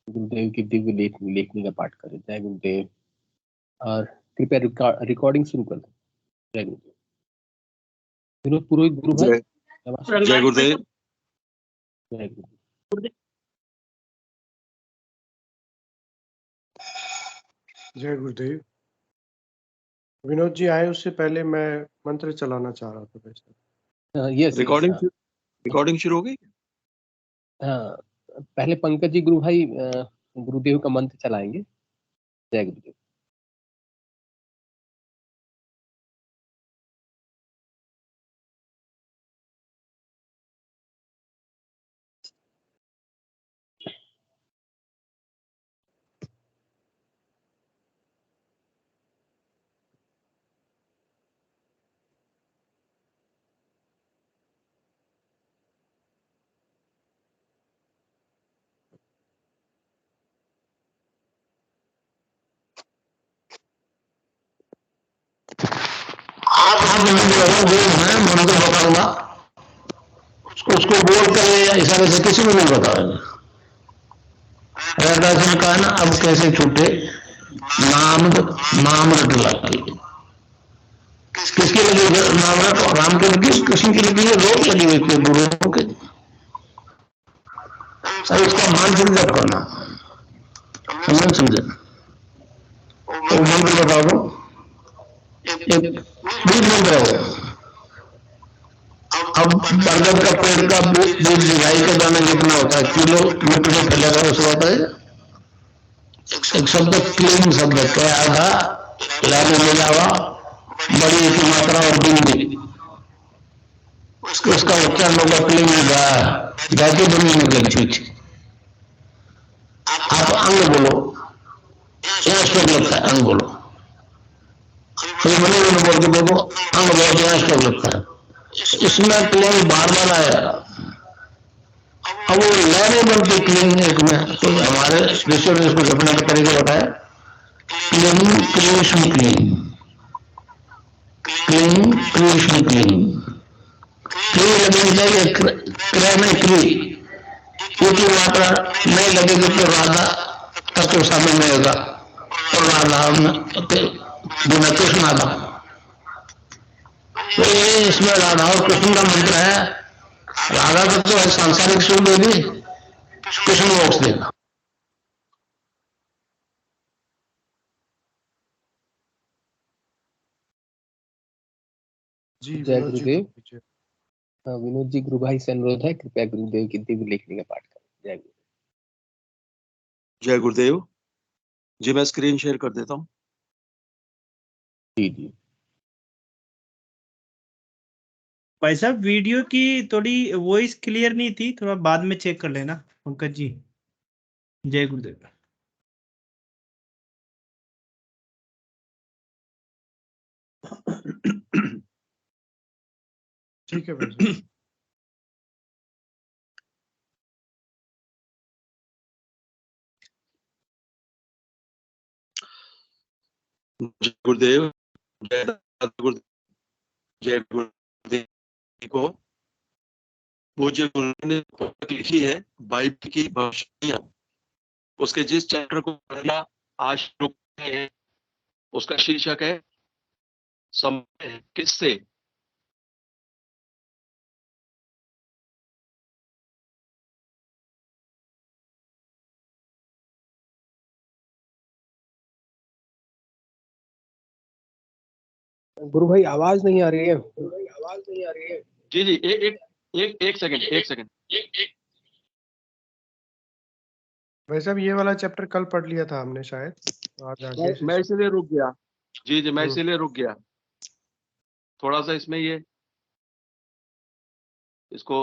गुरुदेव की दिव्य लेखनी का पाठ करें। जय गुरुदेव। और कृपया रिकॉर्डिंग शुरू कर दें। जय गुरुदेव। विनोद पुरोहित गुरु भाई। जय गुरुदेव। जय गुरुदेव। जय गुरुदेव। विनोद जी आए उससे पहले मैं मंत्र चलाना चाह रहा था वैसे। यस। रिकॉर्डिंग शुरू हो गई। हाँ, पहले पंकज जी गुरु भाई गुरुदेव का मंत्र चलाएंगे। जय गुरुदेव। आप मैं मंत्र बताऊंगा, उसको बोल कर या इशारे से किसी को नहीं बताओगे। रैदास ने कहा ना, अब कैसे छूटे नाम रट लगी। किसकी लगी नाम रट? राम की लगी, कृष्ण की लगी, रोक लगी हुई थी गुरुओं के। अब इसका मानसिक जप करना, समझे? वो मंत्र बता दो, एक बीज मंत्र है। अब बरगद का पेड़ का बीज दिखाई के दाने जितना होता है, किलोमीटर में फैलेगा, उसको होता है एक शब्द, क्लीन शब्द क्या आधा लाने ले जावा, बड़ी की मात्रा और बिंदी, उसका उच्चारण होगा क्लीन गा के बनी निकल पीछे। आप अंग बोलो, यहाँ श्लोक लगता है, अंग बोलो। अभी मैंने बोल के देखो, अंग बोलो, यहाँ श्लोक लगता है। इसमें क्लीन बार बार आएगा। अब वो लहरें बनती क्लीन एक में, तो हमारे ऋषि ने इसको जपने का तरीका बताया, clean Krishna clean, clean Krishna clean. क्ली लगनी चाहिए, क्रय में क्ली, क्योंकि मात्रा नहीं लगेगी तो राधा तत्व शामिल नहीं होगा, और राधा बिना कृष्ण आधा। तो ये इसमें राधा और कृष्ण का मंत्र है। राधा तत्व है सांसारिक सुख देगी, कृष्ण मोक्ष देगा। जय गुरुदेव। विनोद जी गुरु भाई से अनुरोध है, कृपया गुरुदेव की दिव्य लेखनी का पाठ करें। जय गुरुदेव। जय गुरुदेव जी। मैं स्क्रीन शेयर कर देता हूँ। जी। भाई साहब, वीडियो की थोड़ी वॉइस क्लियर नहीं थी, थोड़ा बाद में चेक कर लेना पंकज जी। जय गुरुदेव। ठीक है भाई। जय गुरुदेव। जय गुरुदेव को पूज्य गुरु ने लिखी है बाइबल की भाषा, उसके जिस चैप्टर को पढ़ना आज शुरू है, उसका शीर्षक है समय किससे। गुरु भाई आवाज नहीं आ रही है। जी एक सेकंड। वैसे भी ये वाला चैप्टर कल पढ़ लिया था हमने शायद, आज आगे से। मैं इसीलिए रुक गया। जी मैं इसीलिए रुक गया। थोड़ा सा इसमें इसको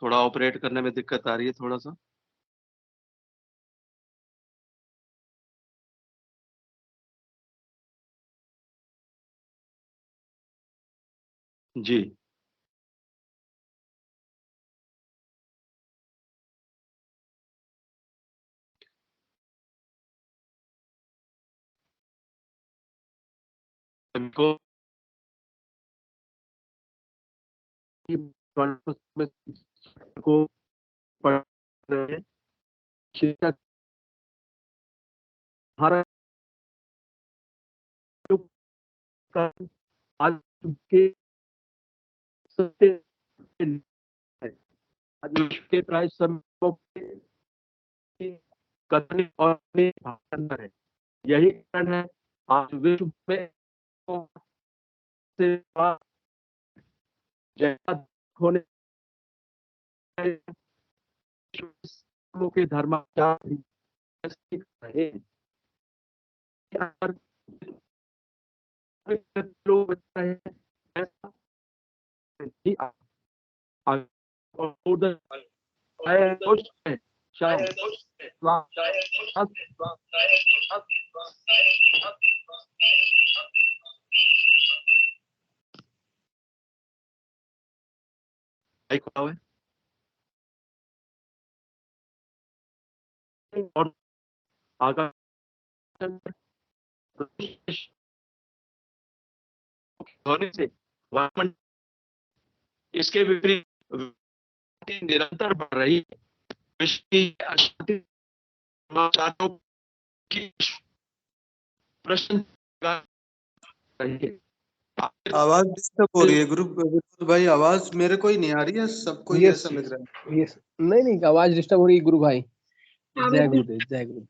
थोड़ा ऑपरेट करने में दिक्कत आ रही है, थोड़ा सा। जी को को पढ़ रहे हैं शिक्षा हमारा आज के सत्य आज विश्व के प्राय समूहों की कथनी और भाषण है। यही कारण है आज विश्व में से होने के धर्माचार रहे लोग और आगा होने से वायुमंडल इसके विपरीत निरंतर बढ़ रही है। विश्व की अशांति समाचारों की प्रश्न आवाज डिस्टर्ब हो रही है ग्रुप भाई, आवाज मेरे को ही नहीं आ रही है, सबको ही ऐसा लग रहा है। यस नहीं आवाज डिस्टर्ब हो रही है गुरु भाई। जय गुरुदेव जय गुरुदेव।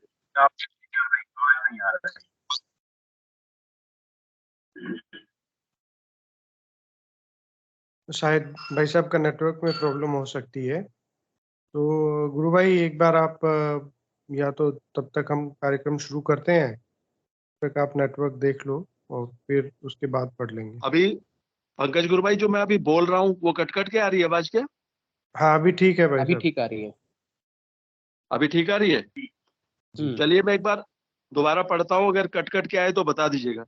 शायद भाई साहब का नेटवर्क में प्रॉब्लम हो सकती है। तो गुरु भाई एक बार आप या तो तब तक हम कार्यक्रम शुरू करते हैं, तब तक आप नेटवर्क देख लो और फिर उसके बाद पढ़ लेंगे। अभी पंकज गुरु भाई जो मैं अभी बोल रहा हूँ वो कट के आ रही है आवाज क्या? हाँ अभी ठीक है भाई अभी साहब। ठीक आ रही है। अभी ठीक आ रही है। चलिए मैं एक बार दोबारा पढ़ता हूँ, अगर कट के आए तो बता दीजिएगा।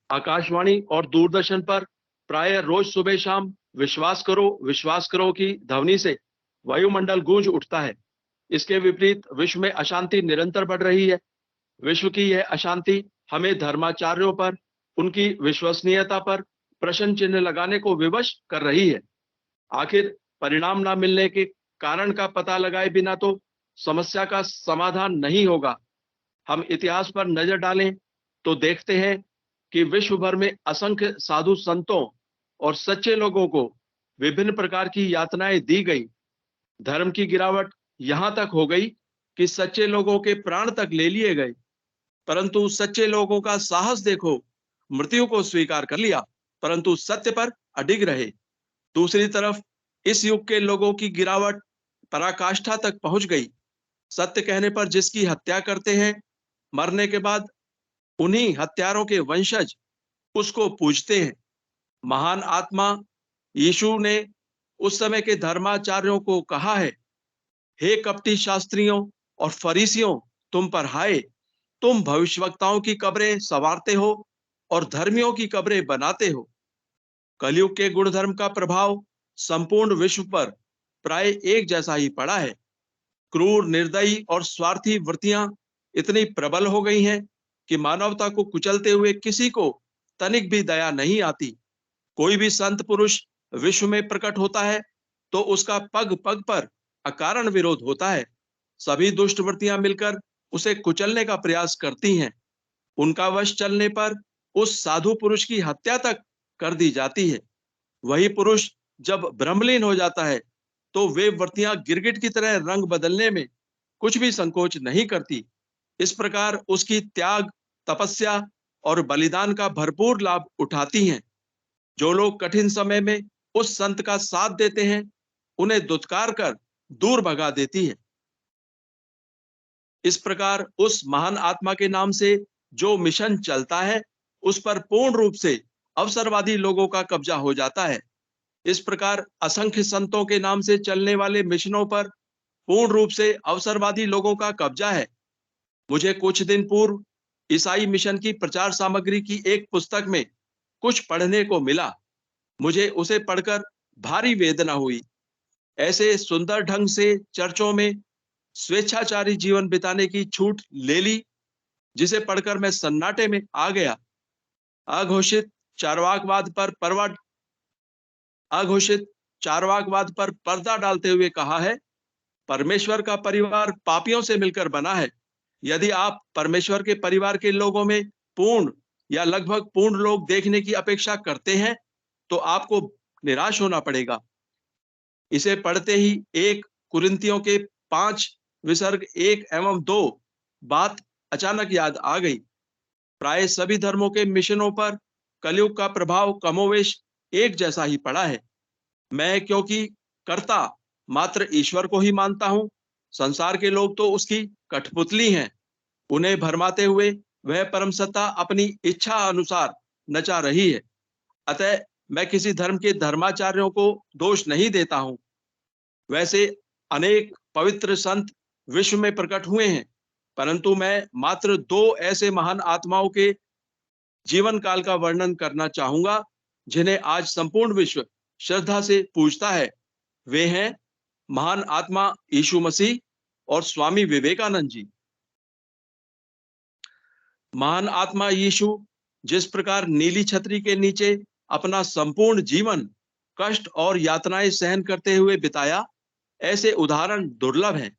आकाशवाणी और दूरदर्शन पर प्राय रोज सुबह शाम विश्वास करो की ध्वनि से वायुमंडल गूंज उठता है। इसके विपरीत विश्व में अशांति निरंतर बढ़ रही है। विश्व की यह अशांति हमें धर्माचार्यों पर, उनकी विश्वसनीयता पर प्रश्न चिन्ह लगाने को विवश कर रही है। आखिर परिणाम ना मिलने के कारण का पता लगाए बिना तो समस्या का समाधान नहीं होगा। हम इतिहास पर नजर डालें तो देखते हैं कि विश्व भर में असंख्य साधु संतों और सच्चे लोगों को विभिन्न प्रकार की यातनाएं दी गई। धर्म की गिरावट यहां तक हो गई कि सच्चे लोगों के प्राण तक ले लिए गए, परंतु सच्चे लोगों का साहस देखो, मृत्यु को स्वीकार कर लिया परंतु सत्य पर अडिग रहे। दूसरी तरफ इस युग के लोगों की गिरावट पराकाष्ठा तक पहुंच गई। सत्य कहने पर जिसकी हत्या करते हैं, मरने के बाद उन्हीं हत्यारों के वंशज उसको पूजते हैं। महान आत्मा यीशु ने उस समय के धर्माचार्यों को कहा है, हे कपटी शास्त्रियों और फरीसियों, तुम पर हाय, तुम भविष्यवक्ताओं की कब्रें संवारते हो और धर्मियों की कब्रें बनाते हो। कलयुग के गुणधर्म का प्रभाव संपूर्ण विश्व पर प्राय एक जैसा ही पड़ा है। क्रूर, निर्दयी और स्वार्थी वृत्तियां इतनी प्रबल हो गई हैं कि मानवता को कुचलते हुए किसी को तनिक भी दया नहीं आती। कोई भी संत पुरुष विश्व में प्रकट होता है तो उसका पग पग पर अकारण विरोध होता है। सभी दुष्ट वृत्तियां मिलकर उसे कुचलने का प्रयास करती हैं। उनका वश चलने पर उस साधु पुरुष की हत्या तक कर दी जाती है। वही पुरुष जब ब्रह्मलीन हो जाता है तो वे वृत्तियां गिरगिट की तरह रंग बदलने में कुछ भी संकोच नहीं करती। इस प्रकार उसकी त्याग, तपस्या और बलिदान का भरपूर लाभ उठाती हैं। जो लोग कठिन समय में उस संत का साथ देते हैं, उन्हें दुत्कार कर दूर भगा देती है। इस प्रकार उस महान आत्मा के नाम से जो मिशन चलता है, उस पर पूर्ण रूप से अवसरवादी लोगों का कब्जा हो जाता है। इस प्रकार असंख्य संतों के नाम से चलने वाले मिशनों पर पूर्ण रूप से अवसरवादी लोगों का कब्जा है। मुझे कुछ दिन पूर्व ईसाई मिशन की प्रचार सामग्री की एक पुस्तक में कुछ पढ़ने को मिला। मुझे उसे पढ़कर भारी वेदना हुई। ऐसे सुंदर ढंग से चर्चों में स्वेच्छाचारी जीवन बिताने की छूट ले ली, जिसे पढ़कर मैं सन्नाटे में आ गया। अघोषित चार्वाकवाद पर प्रवट अघोषित चार्वाकवाद पर पर्दा डालते हुए कहा है, परमेश्वर का परिवार पापियों से मिलकर बना है। यदि आप परमेश्वर के परिवार के लोगों में पूर्ण या लगभग पूर्ण लोग देखने की अपेक्षा करते हैं तो आपको निराश होना पड़ेगा। इसे पढ़ते ही 1 कुरिन्थियों के 5 विसर्ग 1 एवं 2 बात अचानक याद आ गई। प्राय सभी धर्मों के मिशनों पर कलयुग का प्रभाव कमोवेश एक जैसा ही पड़ा है। मैं क्योंकि कर्ता मात्र ईश्वर को ही मानता हूं, संसार के लोग तो उसकी कठपुतली हैं। उन्हें भरमाते हुए वह परम सत्ता अपनी इच्छा अनुसार नचा रही है। अतः मैं किसी धर्म के धर्माचार्यों को दोष नहीं देता हूं। वैसे अनेक पवित्र संत विश्व में प्रकट हुए हैं, परंतु मैं मात्र 2 ऐसे महान आत्माओं के जीवन काल का वर्णन करना चाहूंगा जिन्हें आज संपूर्ण विश्व श्रद्धा से पूजता है। वे हैं महान आत्मा यीशु मसीह और स्वामी विवेकानंद जी। महान आत्मा यीशु जिस प्रकार नीली छतरी के नीचे अपना संपूर्ण जीवन कष्ट और यातनाएं सहन करते हुए बिताया, ऐसे उदाहरण दुर्लभ हैं।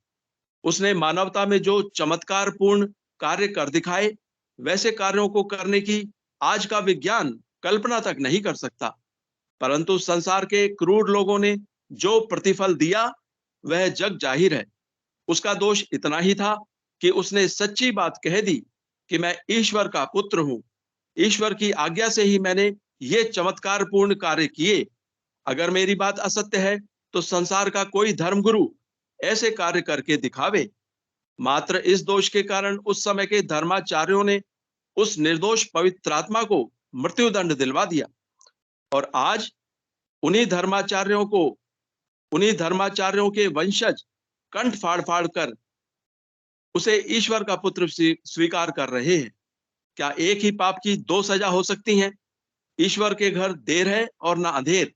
उसने मानवता में जो चमत्कारपूर्ण कार्य कर दिखाए, वैसे कार्यों को करने की आज का विज्ञान कल्पना तक नहीं कर सकता। परंतु संसार के क्रूर लोगों ने जो प्रतिफल दिया वह जग जाहिर है। उसका दोष इतना ही था कि उसने सच्ची बात कह दी कि मैं ईश्वर का पुत्र हूं। ईश्वर की आज्ञा से ही मैंने ये चमत्कारपूर्ण कार्य किए। अगर मेरी बात असत्य है तो संसार का कोई धर्मगुरु ऐसे कार्य करके दिखावे। मात्र इस दोष के कारण उस समय के धर्माचार्यों ने उस निर्दोष पवित्र आत्मा को मृत्युदंड दिलवा दिया और आज उन्हीं धर्माचार्यों के वंशज कंठ फाड़ फाड़ कर उसे ईश्वर का पुत्र स्वीकार कर रहे हैं। क्या एक ही पाप की 2 सजा हो सकती हैं? ईश्वर के घर देर है और ना अंधेर।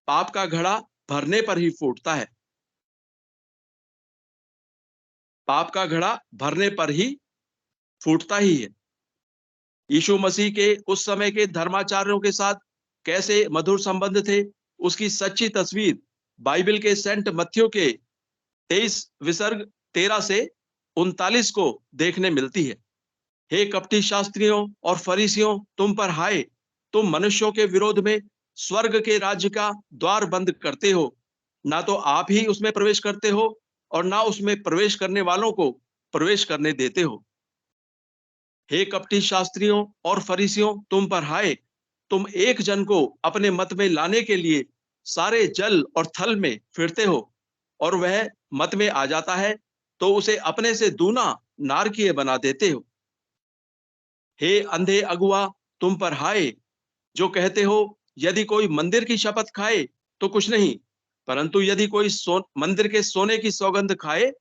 पाप का घड़ा भरने पर ही फूटता है। पाप का घड़ा भरने पर ही फूटता ही है। यीशु मसीह के उस समय के धर्माचार्यों के साथ कैसे मधुर संबंध थे, उसकी सच्ची तस्वीर बाइबल के सेंट मत्थियो के 23 विसर्ग 13 से 39 को देखने मिलती है। हे कपटी शास्त्रियों और फरीसियों, तुम पर हाय, तुम मनुष्यों के विरोध में स्वर्ग के राज्य का द्वार बंद करते हो। ना तो आप ही उसमें प्रवेश करते हो और ना उसमें प्रवेश करने वालों को प्रवेश करने देते हो। हे कपटी शास्त्रियों और फरीसियों, तुम पर हाय, तुम एक जन को अपने मत में लाने के लिए सारे जल और थल में फिरते हो और वह मत में आ जाता है तो उसे अपने से दूना नारकीय बना देते हो। हे अंधे अगुआ, तुम पर हाय, जो कहते हो यदि कोई मंदिर की शपथ खाए तो कुछ नहीं, परंतु यदि कोई मंदिर के सोने की सौगंध खाए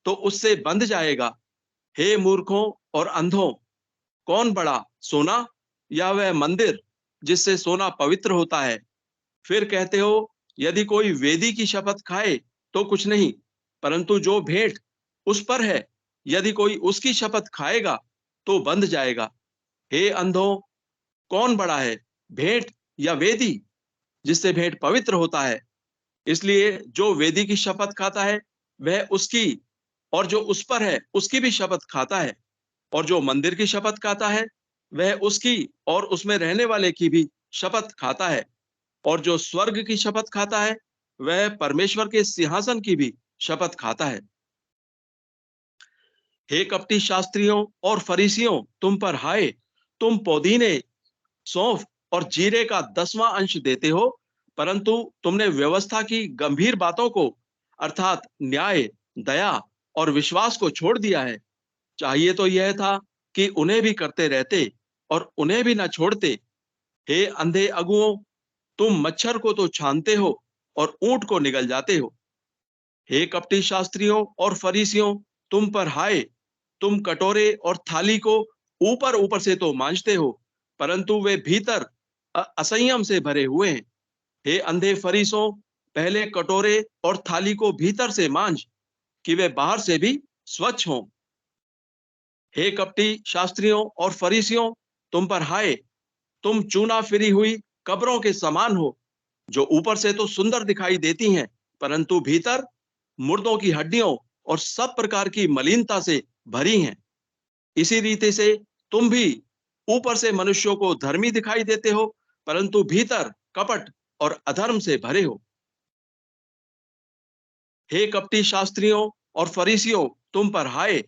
तो उससे बंध जाएगा। हे मूर्खों और अंधों, कौन बड़ा, सोना या वह मंदिर जिससे सोना पवित्र होता है? फिर कहते हो यदि कोई वेदी की शपथ खाए तो कुछ नहीं, परंतु जो भेंट उस पर है यदि कोई उसकी शपथ खाएगा तो बंध जाएगा। हे अंधों, कौन बड़ा है, भेंट या वेदी जिससे भेंट पवित्र होता है? इसलिए जो वेदी की शपथ खाता है वह उसकी और जो उस पर है उसकी भी शपथ खाता है, और जो मंदिर की शपथ खाता है वह उसकी और उसमें रहने वाले की भी शपथ खाता है, और जो स्वर्ग की शपथ खाता है वह परमेश्वर के सिंहासन की भी शपथ खाता है। हे कपटी शास्त्रियों और फरीसियों, तुम पर हाय, तुम पुदीने, सौंफ और जीरे का 10वां अंश देते हो, परंतु तुमने व्यवस्था की गंभीर बातों को अर्थात न्याय, दया और विश्वास को छोड़ दिया है। चाहिए तो यह था कि उन्हें भी करते रहते और उन्हें भी न छोड़ते। हे अंधे अगुओं, तुम मच्छर को तो छानते हो और ऊंट को निगल जाते हो। हे कपटी शास्त्रियों और फरीसियों, तुम पर हाय, तुम कटोरे और थाली को ऊपर ऊपर से तो मांजते हो, परंतु वे भीतर असंयम से भरे हुए हैं। हे अंधे फरीसों, पहले कटोरे और थाली को भीतर से मांज कि वे बाहर से भी स्वच्छ हों। हे कपटी शास्त्रियों और फरीसियों, तुम पर हाय, तुम चूना फिरी हुई कब्रों के समान हो। जो ऊपर से तो सुंदर दिखाई देती हैं, परंतु भीतर मुर्दों की हड्डियों और सब प्रकार की मलिनता से भरी हैं। इसी रीति से तुम भी ऊपर से मनुष्यों को धर्मी दिखाई देते हो, परंतु भीतर कपट और अधर्म से भरे हो। हे कपटी शास्त्रियों और फरीसियों, तुम पर हाय,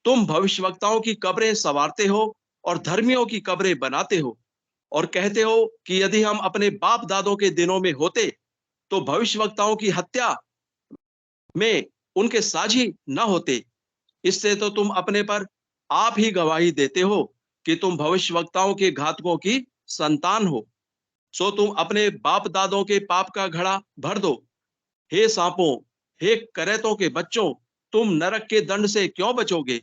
तुम भविष्यवक्ताओं की कब्रें संवारते हो और धर्मियों की कब्रें बनाते हो, और कहते हो कि यदि हम अपने बाप दादों के दिनों में होते तो भविष्यवक्ताओं की हत्या में उनके साझी न होते। इससे तो तुम अपने पर आप ही गवाही देते हो कि तुम भविष्यवक्ताओं के घातकों की संतान हो। सो तुम अपने बाप दादों के पाप का घड़ा भर दो। हे सांपों, हे करेतों के बच्चों, तुम नरक के दंड से क्यों बचोगे?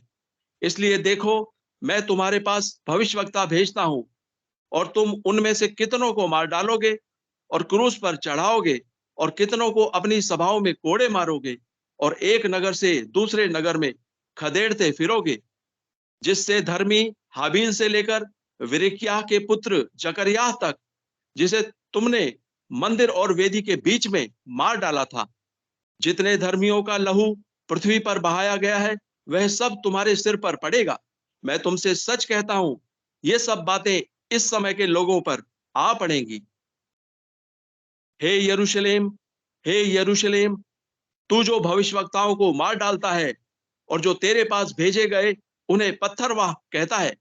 इसलिए देखो, मैं तुम्हारे पास भविष्यवक्ता भेजता हूं, और तुम उनमें से कितनों को मार डालोगे और क्रूस पर चढ़ाओगे, और कितनों को अपनी सभाओं में कोड़े मारोगे, और एक नगर से दूसरे नगर में खदेड़ते फिरोगे, जिससे धर्मी हाबील से लेकर विरिक्याह के पुत्र जकरियाह तक, जिसे तुमने मंदिर और वेदी के बीच में मार डाला था, जितने धर्मियों का लहू पृथ्वी पर बहाया गया है, वह सब तुम्हारे सिर पर पड़ेगा। मैं तुमसे सच कहता हूं, ये सब बातें इस समय के लोगों पर आ पड़ेंगी। हे यरूशलेम, हे यरूशलेम, तू जो भविष्यवक्ताओं को मार डालता है और जो तेरे पास भेजे गए उन्हें पत्थरवाह कहता है,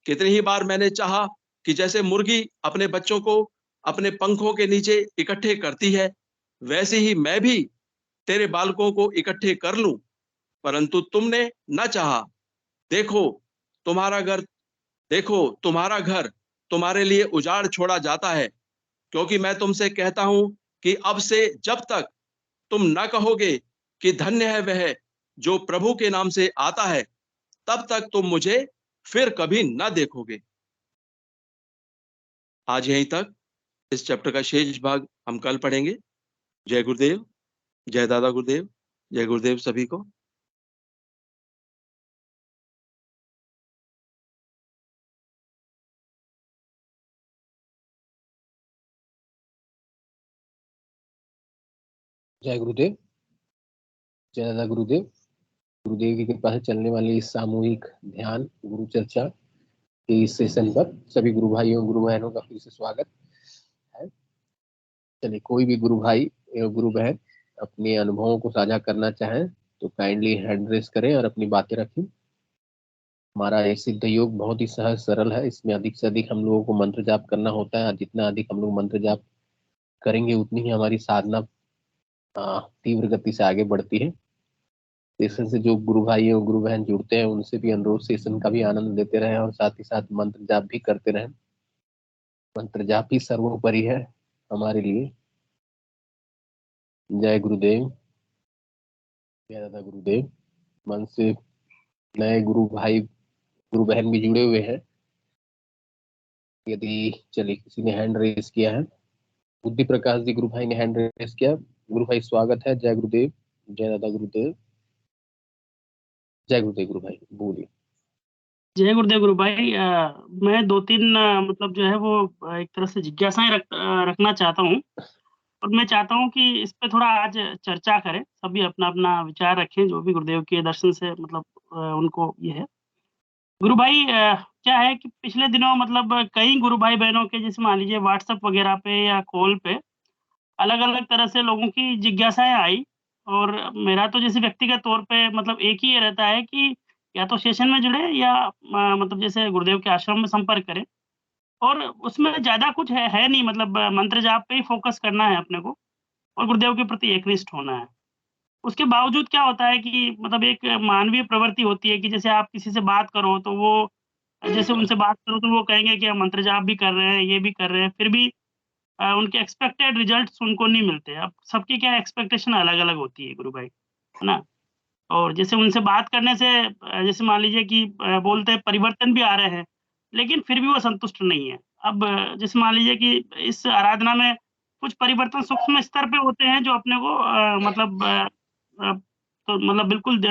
कितनी ही बार मैंने चाहा कि जैसे मुर्गी अपने बच्चों को अपने पंखों के नीचे इकट्ठे करती है, वैसे ही मैं भी तेरे बालकों को इकट्ठे कर लूं, परंतु तुमने न चाहा। देखो तुम्हारा घर तुम्हारे लिए उजाड़ छोड़ा जाता है, क्योंकि मैं तुमसे कहता हूं कि अब से जब तक तुम न कहोगे कि धन्य है वह जो प्रभु के नाम से आता है, तब तक तुम मुझे फिर कभी न देखोगे। आज यहीं तक। इस चैप्टर का शेष भाग हम कल पढ़ेंगे। जय गुरुदेव, जय दादा गुरुदेव, जय गुरुदेव सभी को। जय गुरुदेव, जय दादा गुरुदेव। गुरुदेव की कृपा से चलने वाली इस सामूहिक ध्यान गुरु चर्चा के इस सेशन पर सभी गुरु भाइयों गुरु बहनों का फिर से स्वागत है। चलिए, कोई भी गुरु भाई एवं गुरु बहन अपने अनुभवों को साझा करना चाहें तो काइंडली हैंड रेस करें और अपनी बातें रखें। हमारा ये सिद्ध योग बहुत ही सहज सरल है। इसमें अधिक से अधिक हम लोगों को मंत्र जाप करना होता है। जितना अधिक हम लोग मंत्र जाप करेंगे उतनी ही हमारी साधना तीव्र गति से आगे बढ़ती है। सेशन से जो गुरु भाई और गुरु बहन जुड़ते हैं उनसे भी अनुरोध सेशन का भी आनंद लेते रहें और साथ ही साथ मंत्र जाप भी करते रहें। मंत्र जाप ही सर्वोपरि है हमारे लिए। जय गुरुदेव, जय दादा गुरुदेव। मन से नए गुरु भाई गुरु बहन भी जुड़े हुए हैं। यदि चलिए, किसी ने हैंड रेस किया है, बुद्धि प्रकाश जी गुरु भाई ने हैंड रेस किया। गुरु भाई स्वागत है। जय गुरुदेव, जय दादा गुरुदेव, जय गुरुदेव। गुरु भाई बोलिए। जय गुरुदेव गुरु भाई। मैं 2-3 मतलब जो है वो एक तरह से जिज्ञासाएं रखना चाहता हूँ, और मैं चाहता हूँ कि इस पे थोड़ा आज चर्चा करें। सभी अपना-अपना विचार रखें, जो भी गुरुदेव के दर्शन से मतलब उनको ये है। गुरु भाई, क्या है कि पिछले दिनों मतलब कई गुरु भाई बहनों के, जैसे मान लीजिए व्हाट्सएप वगैरह पे या कॉल पे अलग-अलग तरह से लोगों की जिज्ञासाएँ आई, और मेरा तो जैसे व्यक्तिगत तौर पे मतलब एक ही ये रहता है कि या तो सेशन में जुड़े या मतलब जैसे गुरुदेव के आश्रम में संपर्क करें, और उसमें ज़्यादा कुछ है नहीं, मतलब मंत्र जाप पे ही फ़ोकस करना है अपने को, और गुरुदेव के प्रति एकनिष्ठ होना है। उसके बावजूद क्या होता है कि मतलब एक मानवीय प्रवृत्ति होती है कि जैसे आप किसी से बात करो तो वो, जैसे उनसे बात करो तो वो कहेंगे कि हम मंत्र जाप भी कर रहे हैं, ये भी कर रहे हैं, फिर भी उनके एक्सपेक्टेड रिजल्ट्स उनको नहीं मिलते। अब सबकी क्या एक्सपेक्टेशन अलग-अलग होती है गुरु भाई, है ना? और जैसे उनसे बात करने से जैसे मान लीजिए कि बोलते हैं परिवर्तन भी आ रहे हैं, लेकिन फिर भी वो संतुष्ट नहीं है। अब जैसे मान लीजिए कि इस आराधना में कुछ परिवर्तन सूक्ष्म स्तर पे होते हैं जो अपने को मतलब तो मतलब बिल्कुल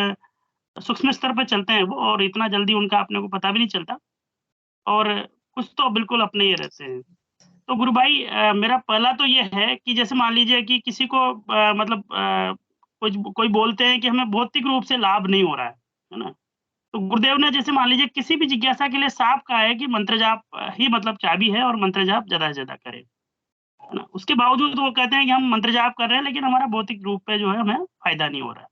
सूक्ष्म स्तर पे चलते हैं वो, और इतना जल्दी उनका अपने को पता भी नहीं चलता, और कुछ तो बिल्कुल अपने ही रहते हैं। तो गुरु भाई मेरा पहला तो ये है कि जैसे मान लीजिए कि किसी को मतलब कोई बोलते हैं कि हमें भौतिक रूप से लाभ नहीं हो रहा है ना? तो गुरुदेव ने जैसे मान लीजिए किसी भी जिज्ञासा के लिए साफ कहा है कि मंत्र जाप ही मतलब चाबी है और मंत्र जाप ज़्यादा से ज़्यादा करें, है ना? उसके बावजूद वो कहते हैं कि हम मंत्र जाप कर रहे हैं लेकिन हमारा भौतिक रूप पे जो है हमें फ़ायदा नहीं हो रहा है।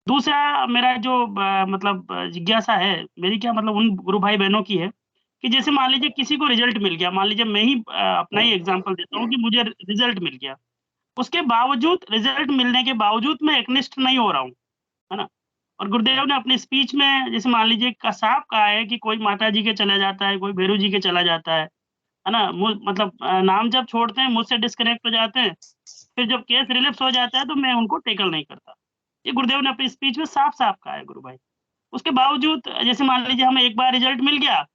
दूसरा मेरा जो मतलब जिज्ञासा है, मेरी क्या मतलब उन गुरु भाई बहनों की है कि जैसे मान लीजिए किसी को रिज़ल्ट मिल गया, मान लीजिए मैं ही अपना ही एग्ज़ाम्पल देता हूँ कि मुझे रिज़ल्ट मिल गया। उसके बावजूद रिज़ल्ट मिलने के बावजूद मैं एकनिष्ठ नहीं हो रहा हूँ, है ना? और गुरुदेव ने अपनी स्पीच में जैसे मान लीजिए साफ कहा है कि कोई माताजी के चला जाता है, कोई भैरव जी के चला जाता है ना? मतलब नाम जब छोड़ते हैं मुझसे डिस्कनेक्ट हो जाते हैं, फिर जब केस रिलीज़ हो जाता है तो मैं उनको टैकल नहीं करता। ये गुरुदेव ने अपनी स्पीच में साफ-साफ कहा है गुरु भाई। उसके बावजूद जैसे मान लीजिए हमें एक बार रिज़ल्ट मिल गया,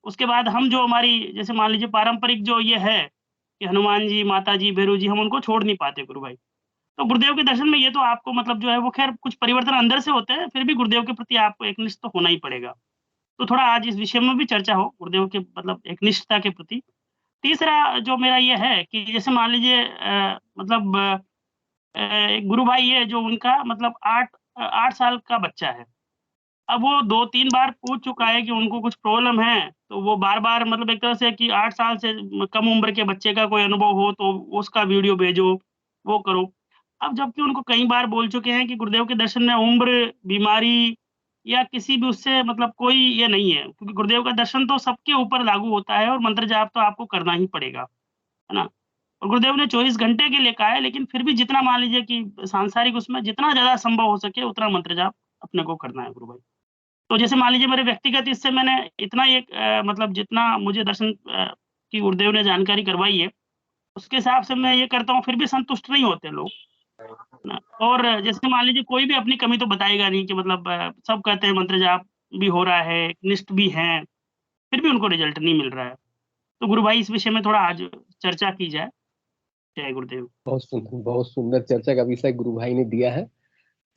उसके बाद हम जो हमारी जैसे मान लीजिए पारंपरिक जो ये है कि हनुमान जी, माता जी, भैरव जी हम उनको छोड़ नहीं पाते गुरु भाई। तो गुरुदेव के दर्शन में ये तो आपको मतलब जो है वो ख़ैर कुछ परिवर्तन अंदर से होते हैं, फिर भी गुरुदेव के प्रति आपको एकनिष्ठ तो होना ही पड़ेगा। तो थोड़ा आज इस विषय में भी चर्चा हो गुरुदेव के मतलब एकनिष्ठता के प्रति। तीसरा जो मेरा ये है कि जैसे मान लीजिए मतलब एक गुरु भाई है जो उनका मतलब 8 साल का बच्चा है। अब वो 2-3 बार पूछ चुका है कि उनको कुछ प्रॉब्लम है, तो वो बार-बार मतलब एक तरह से कि 8 साल से कम उम्र के बच्चे का कोई अनुभव हो तो उसका वीडियो भेजो, वो करो। अब जबकि उनको कई बार बोल चुके हैं कि गुरुदेव के दर्शन में उम्र, बीमारी या किसी भी उससे मतलब कोई ये नहीं है, क्योंकि गुरुदेव का दर्शन तो सबके ऊपर लागू होता है और मंत्र जाप तो आपको करना ही पड़ेगा, है ना? और गुरुदेव ने 24 घंटे के लिए कहा है, लेकिन फिर भी जितना मान लीजिए कि सांसारिक उसमें जितना ज़्यादा संभव हो सके उतना मंत्र जाप अपने को करना है गुरु भाई। तो जैसे मान लीजिए मेरे व्यक्तिगत इससे मैंने इतना एक मतलब जितना मुझे दर्शन की गुरुदेव ने जानकारी करवाई है, उसके हिसाब से मैं ये करता हूँ, फिर भी संतुष्ट नहीं होते लोग, है ना? और जैसे मान लीजिए कोई भी अपनी कमी तो बताएगा नहीं कि मतलब सब कहते हैं मंत्र जाप भी हो रहा है, निष्ठ भी हैं, फिर भी उनको रिज़ल्ट नहीं मिल रहा है। तो गुरु भाई इस विषय में थोड़ा आज चर्चा की जाए। जय गुरुदेव। बहुत सुंदर चर्चा का विषय गुरु भाई ने दिया है।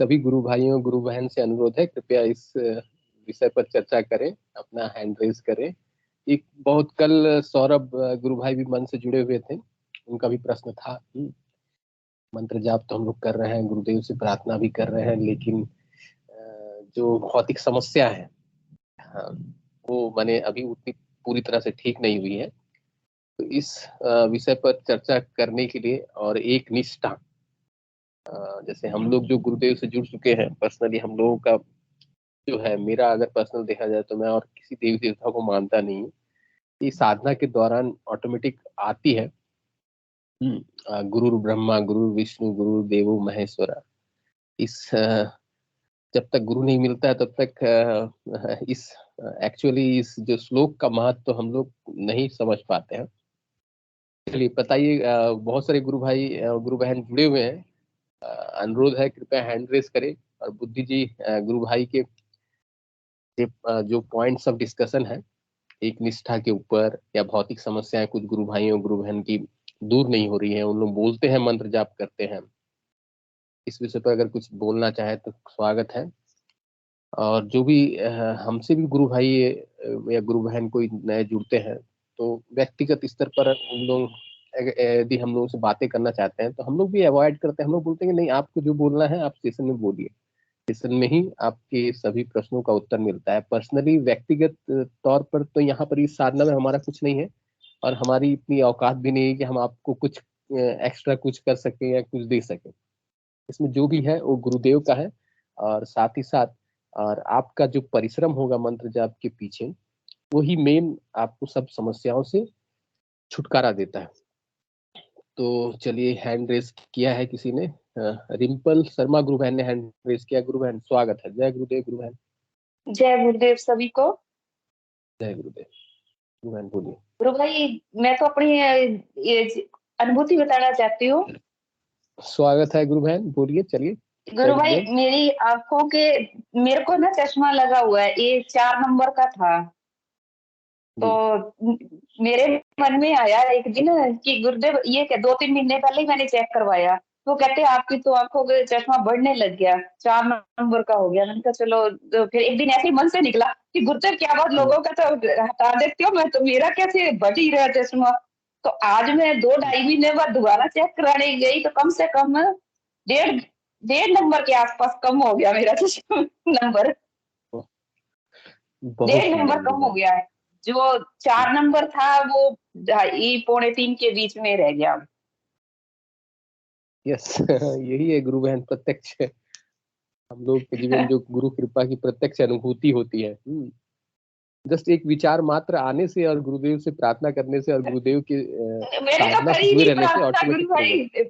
सभी गुरु भाइयों गुरु बहन से अनुरोध है कृपया इस विषय पर चर्चा करें, अपना हैंड रेज करें। एक बहुत कल सौरभ गुरु भाई भी मन से जुड़े हुए थे, उनका भी प्रश्न था। मंत्र जाप तो हम लोग कर रहे हैं, गुरुदेव से प्रार्थना भी कर रहे हैं, लेकिन जो भौतिक समस्या है हाँ, वो माने अभी उतनी पूरी तरह से ठीक नहीं हुई है। तो इस विषय पर चर्चा करने के लिए और एक निष्ठा जैसे हम लोग जो गुरुदेव से जुड़ चुके हैं, पर्सनली हम लोगों का जो है, मेरा अगर पर्सनल देखा जाए तो मैं और किसी देवी देवता को मानता नहीं हूँ। ये साधना के दौरान ऑटोमेटिक आती है। गुरु ब्रह्मा गुरु विष्णु गुरु देवो महेश्वरा। इस जब तक गुरु नहीं मिलता है तब तक इस एक्चुअली इस जो श्लोक का महत्व तो हम लोग नहीं समझ पाते हैं। चलिए बताइए, बहुत सारे गुरु भाई गुरु बहन जुड़े हुए हैं, अनुरोध है कृपया हैंड रेस करें। और बुद्धि जी गुरु भाई के जो पॉइंट्स ऑफ डिस्कशन है एक निष्ठा के ऊपर या भौतिक समस्याएं कुछ गुरु भाइयों गुरु बहन की दूर नहीं हो रही है, उन लोग बोलते हैं मंत्र जाप करते हैं, इस विषय पर अगर कुछ बोलना चाहे तो स्वागत है। और जो भी हमसे भी गुरु भाई या गुरु बहन कोई नए जुड़ते हैं तो व्यक्तिगत स्तर पर उन लोग यदि हम लोगों से बातें करना चाहते हैं तो हम लोग भी अवॉइड करते हैं। हम लोग बोलते हैं कि नहीं, आपको जो बोलना है आप सेशन में बोलिए, सेशन में ही आपके सभी प्रश्नों का उत्तर मिलता है। पर्सनली व्यक्तिगत तौर पर तो यहाँ पर इस साधना में हमारा कुछ नहीं है और हमारी इतनी औकात भी नहीं है कि हम आपको कुछ एक्स्ट्रा कुछ कर सकें या कुछ दे सकें। इसमें जो भी है वो गुरुदेव का है और साथ ही साथ और आपका जो परिश्रम होगा मंत्र जाप के पीछे वही मेन आपको सब समस्याओं से छुटकारा देता है। तो चलिए हैंड रेस किया है किसी ने, रिम्पल शर्मा गुरु बहन ने हैंड रेस किया। गुरु बहन स्वागत है। जय गुरुदेव गुरु बहन। जय गुरुदेव सभी को। जय गुरुदेव। गुरु बहन बोलिए। गुरु भाई मैं तो अपनी ये अनुभूति बताना चाहती हूँ। स्वागत है गुरु बहन, बोलिए। चलिए गुरु भाई मेरी आंखों के मेरे को ना चश्मा लगा हुआ है, ये 4 नंबर का था। तो मेरे मन में आया एक दिन कि गुरुदेव ये 2-3 महीने पहले ही मैंने चेक करवाया, तो कहते आपकी तो आंखों का चश्मा बढ़ने लग गया, 4 नंबर का हो गया। मैंने कहा चलो, तो फिर एक दिन ऐसे ही मन से निकला कि गुरुदेव क्या बात, लोगों का तो हटा देती हो, मैं तो मेरा कैसे बढ़ ही रहा चश्मा। तो आज मैं 2-2.5 महीने बाद दोबारा चेक कराने गई तो कम से कम 1.5 नंबर के आसपास कम हो गया मेरा नंबर। बहुत 1.5 नंबर सुंदर कम हो गया है। जो 4 नंबर था वो 2.5-3 के बीच में रह गया। यस यही है गुरु बहन प्रत्यक्ष हम लोग के जीवन जो गुरु कृपा की प्रत्यक्ष अनुभूति होती है। जस्ट एक विचार मात्र आने से और गुरुदेव से प्रार्थना करने से और गुरुदेव के मैंने तो साधना से करी जुड़े नहीं रहने से प्रार्थना गुरु ऑटोमेटिक हो जाता भाई,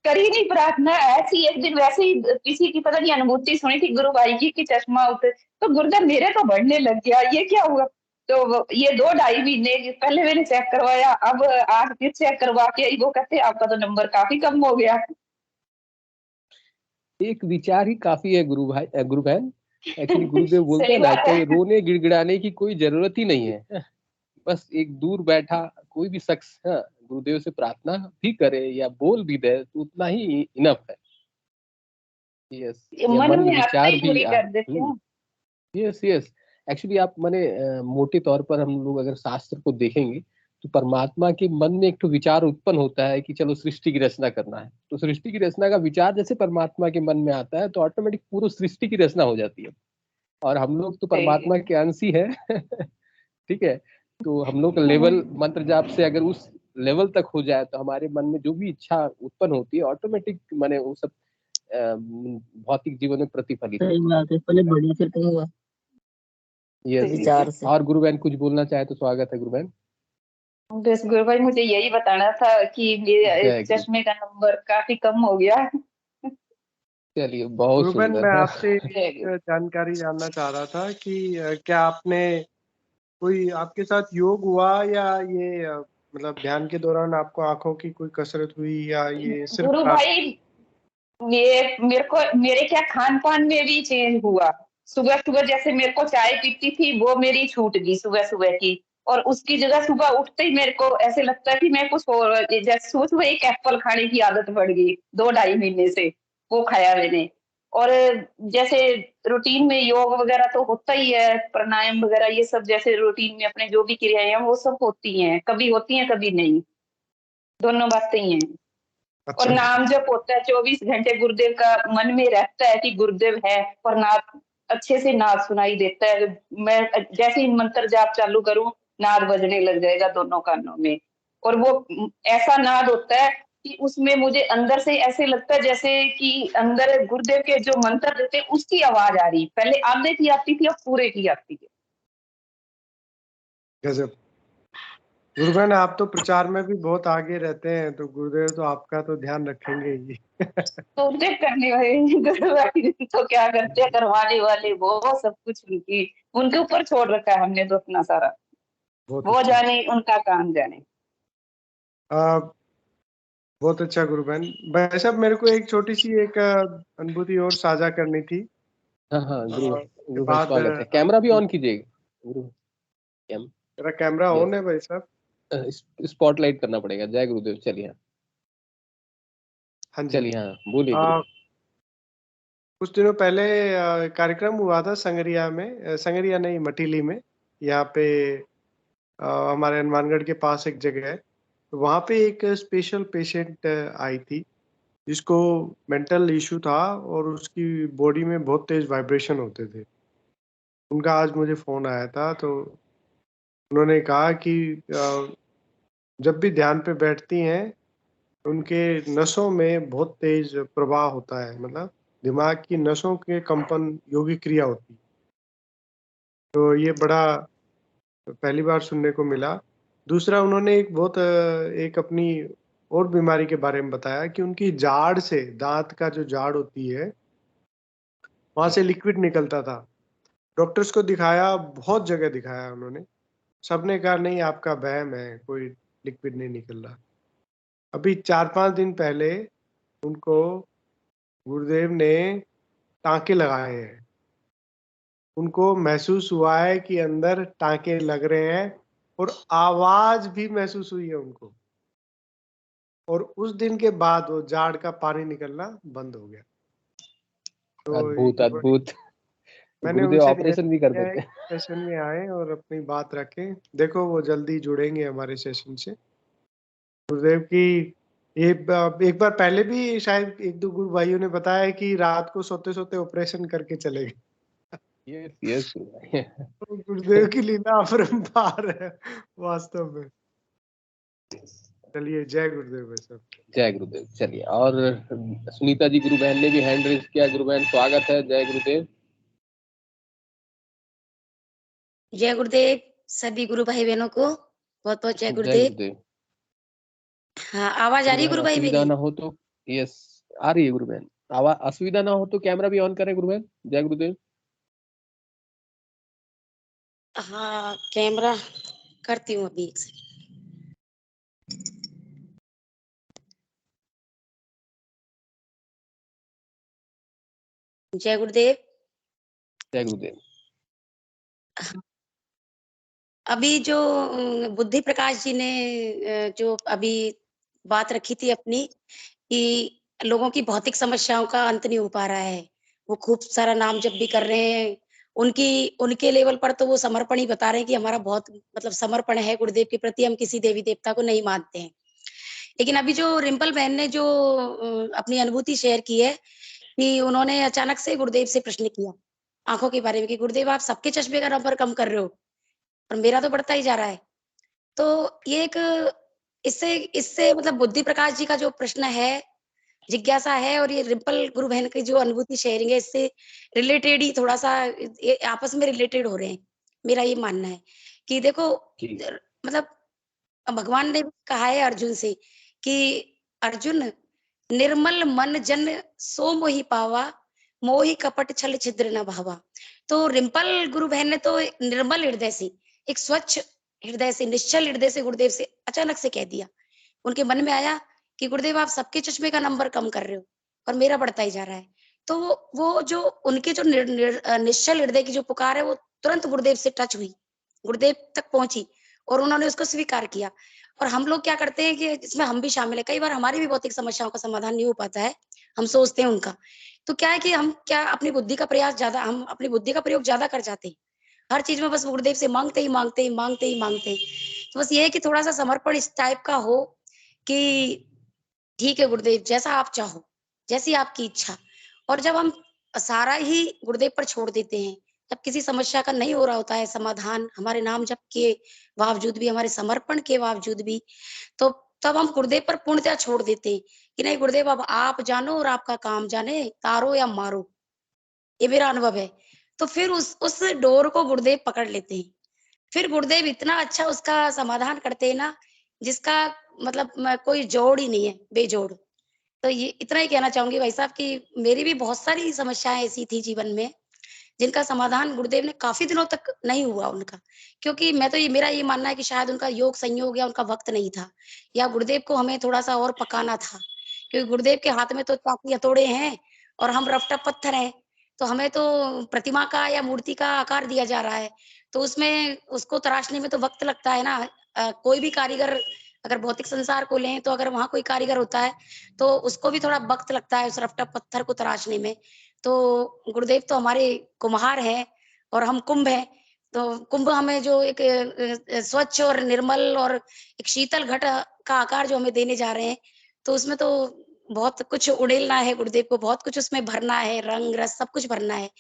करी नहीं प्रार्थना। ऐसी एक दिन वैसे ही किसी की पता नहीं अनुभूति सुनी थी गुरु भाई की कि चश्मा उतर, तो गुरुदेव मेरे तो बढ़ने लग गया, ये क्या हुआ? तो ये 2-2.5 महीने पहले मैंने चेक करवाया, अब आज फिर चेक करवा के वो कहते आपका तो नंबर काफी कम हो गया। एक विचार ही काफी है गुरु भाई गुरु बहन। एक्चुअली गुरुदेव बोलते सही हैं ना बात कि है। रोने गिड़गिड़ाने की कोई जरूरत ही नहीं है। बस एक दूर बैठा कोई भी शख्स गुरुदेव से प्रार्थना भी करे या बोल भी दे तो उतना ही इनफ है। यस ये या मन मन में आते विचार ही भी पूरी कर देते हैं। यस यस एक्चुअली आप माने मोटे तौर पर हम लोग अगर शास्त्र को देखेंगे तो परमात्मा के मन में एक तो विचार उत्पन्न होता है कि चलो सृष्टि की रचना करना है, तो सृष्टि की रचना का विचार जैसे परमात्मा के मन में आता है तो ऑटोमेटिक पूरी सृष्टि की रचना हो जाती है। और हम लोग तो सही परमात्मा के अंश ही है ठीक है। तो हम लोग का लेवल मंत्र जाप से अगर उस लेवल तक हो जाए तो हमारे मन में जो भी इच्छा उत्पन्न होती है ऑटोमेटिक माने वो सब भौतिक जीवन में प्रतिफलित सही होती बात है, पहले बढ़िया सेटिंग हुआ है। यस विचार से। और गुरु बहन कुछ बोलना चाहे तो स्वागत है गुरु बहन। बस गुरु भाई मुझे यही बताना था कि मेरे जय गुरु। चश्मे का नंबर काफी कम हो गया। चलिए बहुत गुरु बहन, मैं सुंदर आपसे एक जानकारी जानना चाह रहा था कि क्या आपने कोई आपके साथ योग हुआ या ये मतलब ध्यान के दौरान आपको आंखों की कोई कसरत हुई या ये सिर्फ गुरु भाई ये मेरे क्या खान पान में भी चेंज हुआ। सुबह सुबह जैसे मेरे को चाय पीती थी वो मेरी छूट गई सुबह सुबह की, और उसकी जगह सुबह उठते ही मेरे को ऐसे लगता है कि मैं कुछ और, जैसे सुबह सुबह एक एप्पल खाने की आदत पड़ गई 2-2.5 महीने से, वो खाया मैंने। और जैसे रूटीन में योग वगैरह तो होता ही है, प्राणायाम वगैरह ये सब जैसे रूटीन में अपने जो भी क्रियाएं हैं वो सब होती हैं, कभी होती हैं कभी नहीं, दोनों बातें ही हैं। और नाम जप होता है 24 घंटे, गुरुदेव का मन में रहता है कि गुरुदेव है, और नाद अच्छे से नाद सुनाई देता है। मैं जैसे ही मंत्र जाप चालू करूं नाद बजने लग जाएगा दोनों कानों में, और वो ऐसा नाद होता है कि उसमें मुझे अंदर से ऐसे लगता है जैसे कि अंदर गुरुदेव के जो मंत्र देते हैं उसकी आवाज आ रही, पहले आधे की आती थी अब पूरे की आती है। गजब। गुरु बहन, आप तो प्रचार में भी बहुत आगे रहते हैं, तो गुरुदेव तो आपका तो ध्यान रखेंगे ही। तो उनके करने वाले तो क्या करते हैं, करवाने वाले वो सब कुछ उनके ऊपर छोड़ रखा है हमने तो अपना सारा, बहुत वो अच्छा। जाने उनका काम जाने। बहुत अच्छा गुरु बहन। भाई साहब, मेरे को एक छोटी सी एक अनुभूति और साझा करनी थी। हाँ हाँ गुरु के गुरु भाई बाद स्वागत है। कैमरा भी ऑन कीजिएगा गुरु। मेरा कैमरा ऑन है भाई साहब। स्पॉटलाइट करना पड़ेगा। जय गुरुदेव। चलिए हाँ जी। चलिए हाँ बोलिए गुरु। कुछ दिनों पहले कार्यक्रम हुआ था संगरिया में, संगरिया नहीं मटीली में, यहाँ पे हमारे हनुमानगढ़ के पास एक जगह है। तो वहाँ पे एक स्पेशल पेशेंट आई थी जिसको मेंटल इशू था और उसकी बॉडी में बहुत तेज वाइब्रेशन होते थे। उनका आज मुझे फोन आया था, तो उन्होंने कहा कि जब भी ध्यान पे बैठती हैं उनके नसों में बहुत तेज प्रवाह होता है, मतलब दिमाग की नसों के कंपन योगी क्रिया होती है। तो ये बड़ा पहली बार सुनने को मिला। दूसरा, उन्होंने एक अपनी और बीमारी के बारे में बताया कि उनकी जाड़ से, दांत का जो जाड़ होती है वहां से लिक्विड निकलता था। डॉक्टर्स को दिखाया, बहुत जगह दिखाया उन्होंने, सबने कहा नहीं आपका वहम है, कोई लिक्विड नहीं निकल रहा। अभी 4-5 दिन पहले उनको गुरुदेव ने टांके लगाए हैं। उनको महसूस हुआ है कि अंदर टांके लग रहे हैं और आवाज भी महसूस हुई है उनको। और उस दिन के बाद वो जाड़ का पानी निकलना बंद हो गया। तो अद्भुत अद्भुत। मैंने गुरुदेव उनसे ऑपरेशन भी कर निवेदन किया है देते हैं। कि सेशन में आए और अपनी बात रखें। देखो वो जल्दी जुड़ेंगे हमारे सेशन से। गुरुदेव की एक बार पहले भी शायद एक दो गुरु भाइयों ने बताया कि रात को सोते सोते ऑपरेशन करके चले गए। यस यस तो गुरुदेव की लीला अपरंपार है वास्तव में। चलिए, जय गुरुदेव भाई साहब। जय गुरुदेव। चलिए, और सुनीता जी गुरु बहन ने भी हैंड रेज किया। गुरु बहन स्वागत है। जय गुरुदेव। जय गुरुदेव सभी गुरु भाई बहनों को बहुत बहुत जय जय गुरुदेव। गुरुदेव। हाँ, आवाज आ रही है गुरु भाई असुविधा मेरी? ना हो तो, यस आ रही है गुरु बहन। आवाज असुविधा ना हो तो कैमरा भी ऑन करें गुरु बहन। जय गुरुदेव। हाँ, कैमरा करती हूँ अभी एक सेकंड। जय गुरुदेव। जय गुरुदेव। अभी जो बुद्धि प्रकाश जी ने जो अभी बात रखी थी अपनी कि लोगों की भौतिक समस्याओं का अंत नहीं हो पा रहा है, वो खूब सारा नाम जप भी कर रहे हैं, उनके लेवल पर तो वो समर्पण ही बता रहे हैं कि हमारा बहुत मतलब समर्पण है गुरुदेव के प्रति, हम किसी देवी देवता को नहीं मानते हैं। लेकिन अभी जो रिम्पल बहन ने जो अपनी अनुभूति शेयर की है कि उन्होंने अचानक से गुरुदेव से प्रश्न किया आंखों के बारे में कि गुरुदेव आप सबके चश्मे का नंबर कम कर रहे हो और मेरा तो बढ़ता ही जा रहा है। तो ये एक इससे इससे मतलब बुद्धि प्रकाश जी का जो प्रश्न है, जिज्ञासा है, और ये रिम्पल गुरु बहन की जो अनुभूति शेयरिंग है, इससे रिलेटेड ही थोड़ा सा ये आपस में रिलेटेड हो रहे हैं। मेरा ये मानना है कि देखो मतलब भगवान ने कहा है अर्जुन से कि अर्जुन निर्मल मन जन सो मोहि पावा, मोहि कपट छल छिद्र न भावा। तो रिम्पल गुरु बहन ने तो निर्मल हृदय से, एक स्वच्छ हृदय से, निश्चल हृदय से गुरुदेव से अचानक से कह दिया। उनके मन में आया कि गुरुदेव आप सबके चश्मे का नंबर कम कर रहे हो और मेरा बढ़ता ही जा रहा है। तो वो जो उनके जो निश्चल हृदय की जो पुकार है वो तुरंत गुरुदेव से टच हुई, गुरुदेव तक पहुंची और उन्होंने उसको स्वीकार किया। और हम लोग क्या करते हैं कि इसमें हम भी शामिल है, कई बार हमारी भी भौतिक समस्याओं का समाधान नहीं हो पाता है, हम सोचते हैं उनका। तो क्या है कि हम क्या अपनी बुद्धि का प्रयास ज्यादा, हम अपनी बुद्धि का प्रयोग ज्यादा कर जाते हैं, हर चीज में बस गुरुदेव से मांगते ही मांगते ही मांगते ही मांगते ही। तो बस ये है कि थोड़ा सा समर्पण इस टाइप का हो कि ठीक है गुरुदेव जैसा आप चाहो, जैसी आपकी इच्छा। और जब हम सारा ही गुरुदेव पर छोड़ देते हैं, जब किसी समस्या का नहीं हो रहा होता है समाधान, हमारे नाम जप के बावजूद भी, हमारे समर्पण के बावजूद भी, तो तब हम गुरुदेव पर पूर्णतः छोड़ देते हैं कि नहीं गुरुदेव अब आप जानो और आपका काम जाने, तारो या मारो। ये मेरा अनुभव है। तो फिर उस डोर को गुरुदेव पकड़ लेते हैं। फिर गुरुदेव इतना अच्छा उसका समाधान करते हैं ना, जिसका मतलब कोई जोड़ ही नहीं है, बेजोड़। तो ये इतना ही कहना चाहूंगी भाई साहब कि मेरी भी बहुत सारी समस्याएं ऐसी थी जीवन में, जिनका समाधान गुरुदेव ने काफी दिनों तक नहीं हुआ उनका। क्योंकि मैं तो ये, मेरा ये मानना है कि शायद उनका योग संयोग या उनका वक्त नहीं था, या गुरुदेव को हमें थोड़ा सा और पकाना था। क्योंकि गुरुदेव के हाथ में तो चाकू हथौड़े हैं और हम रफ्ता पत्थर हैं। तो हमें तो प्रतिमा का या मूर्ति का आकार दिया जा रहा है, तो उसमें उसको तराशने में तो वक्त लगता है ना। कोई भी कारीगर, अगर भौतिक संसार को लें तो अगर वहां कोई कारीगर होता है तो उसको भी थोड़ा वक्त लगता है उस रफ्ता पत्थर को तराशने में। तो गुरुदेव तो हमारे कुम्हार हैं और हम कुंभ हैं। तो कुंभ हमें जो एक स्वच्छ और निर्मल और एक शीतल घट का आकार जो हमें देने जा रहे हैं, तो उसमें तो बहुत कुछ उड़ेलना है गुरुदेव को, बहुत कुछ उसमें भरना है, रंग रस सब कुछ भरना है।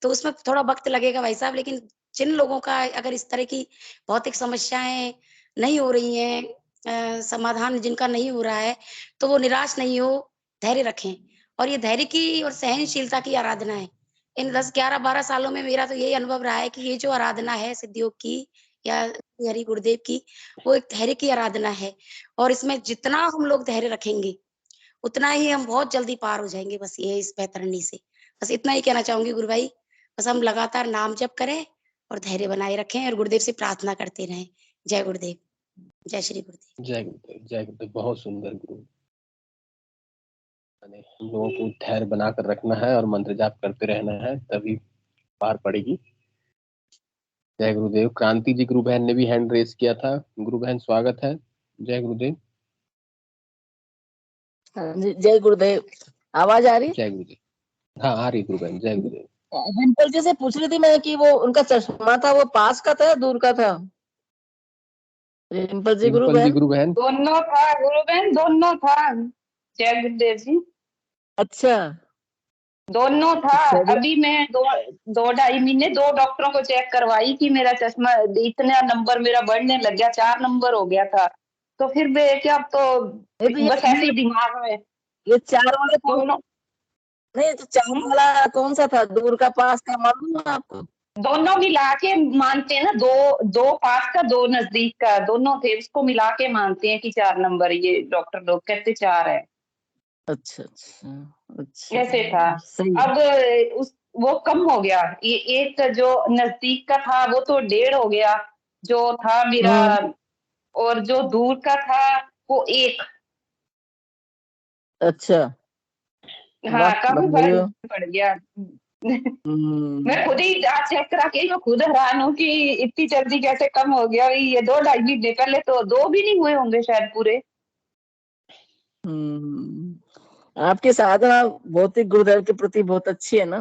तो उसमें थोड़ा वक्त लगेगा भाई साहब। लेकिन जिन लोगों का अगर इस तरह की भौतिक समस्याएं नहीं हो रही हैं, समाधान जिनका नहीं हो रहा है, तो वो निराश नहीं हो, धैर्य रखें। और ये धैर्य की और सहनशीलता की आराधना है। इन 10, 11, 12 सालों में मेरा तो यही अनुभव रहा है कि ये जो आराधना है सिद्धियों की या हरि गुरुदेव की, वो एक धैर्य की आराधना है। और इसमें जितना हम लोग धैर्य रखेंगे, उतना ही हम बहुत जल्दी पार हो जाएंगे। बस ये इस बैतरणी से बस इतना ही कहना चाहूंगी गुरु भाई। बस हम लगातार नाम जप करें और धैर्य बनाए रखें और गुरुदेव से प्रार्थना करते रहें। जय गुरुदेव, जय श्री गुरुदेव। जय गुरुदेव। जय गुरुदेव। बहुत सुंदर गुरु। हम लोगों को धैर्य बनाकर रखना है और मंत्र जाप करते रहना है, तभी पार पड़ेगी। जय गुरुदेव। क्रांति जी गुरु बहन ने भी हैंड रेस किया था। गुरु बहन स्वागत है। जय गुरुदेव। जय गुरुदेव। आवाज आ रही? जय गुरुदेव। हाँ आ रही गुरु बहन। जय गुरुदेव। डिम्पल जी से पूछ रही थी मैं कि वो उनका चश्मा था वो पास का था या दूर का था? रिम्पल जी गुरु डिम्पल जी बहन। गुरु बहन। दोनों था गुरु बहन, दोनों था। जय गुरुदेव जी। अच्छा दोनों था। अच्छा जी। अभी मैं 2-2.5 महीने 2 डॉक्टरों को चेक करवाई कि मेरा चश्मा इतना नंबर मेरा बढ़ने लग गया, 4 नंबर हो गया था। तो फिर मैं क्या, अब तो नहीं तो बस ऐसे ही दिमाग में ये 4 वाले कौन, दोनों नहीं तो 4 वाला कौन सा था, दूर का पास का मालूम है आपको? दोनों मिला के मानते हैं ना, 2 पास का 2 नजदीक का, दोनों थे, उसको मिला के मानते हैं कि 4 नंबर, ये डॉक्टर लोग कहते 4 है। अच्छा अच्छा अच्छा ऐसे था। सही है। अब वो कम हो गया, ये एक जो नजदीक का था वो तो 1.5 हो गया जो था मेरा, और जो दूर का था वो 1। अच्छा हाँ, वाह काफी बधाई फर्क हो। पड़ गया। मैं खुद हम्म, ही आज चेक करा के मैं खुद हैरान हूँ कि इतनी जल्दी कैसे कम हो गया। ये 2-2.5 महीने पहले तो 2 भी नहीं हुए होंगे शायद पूरे। आपकी साधना भौतिक गुरुदेव के प्रति बहुत अच्छी है ना,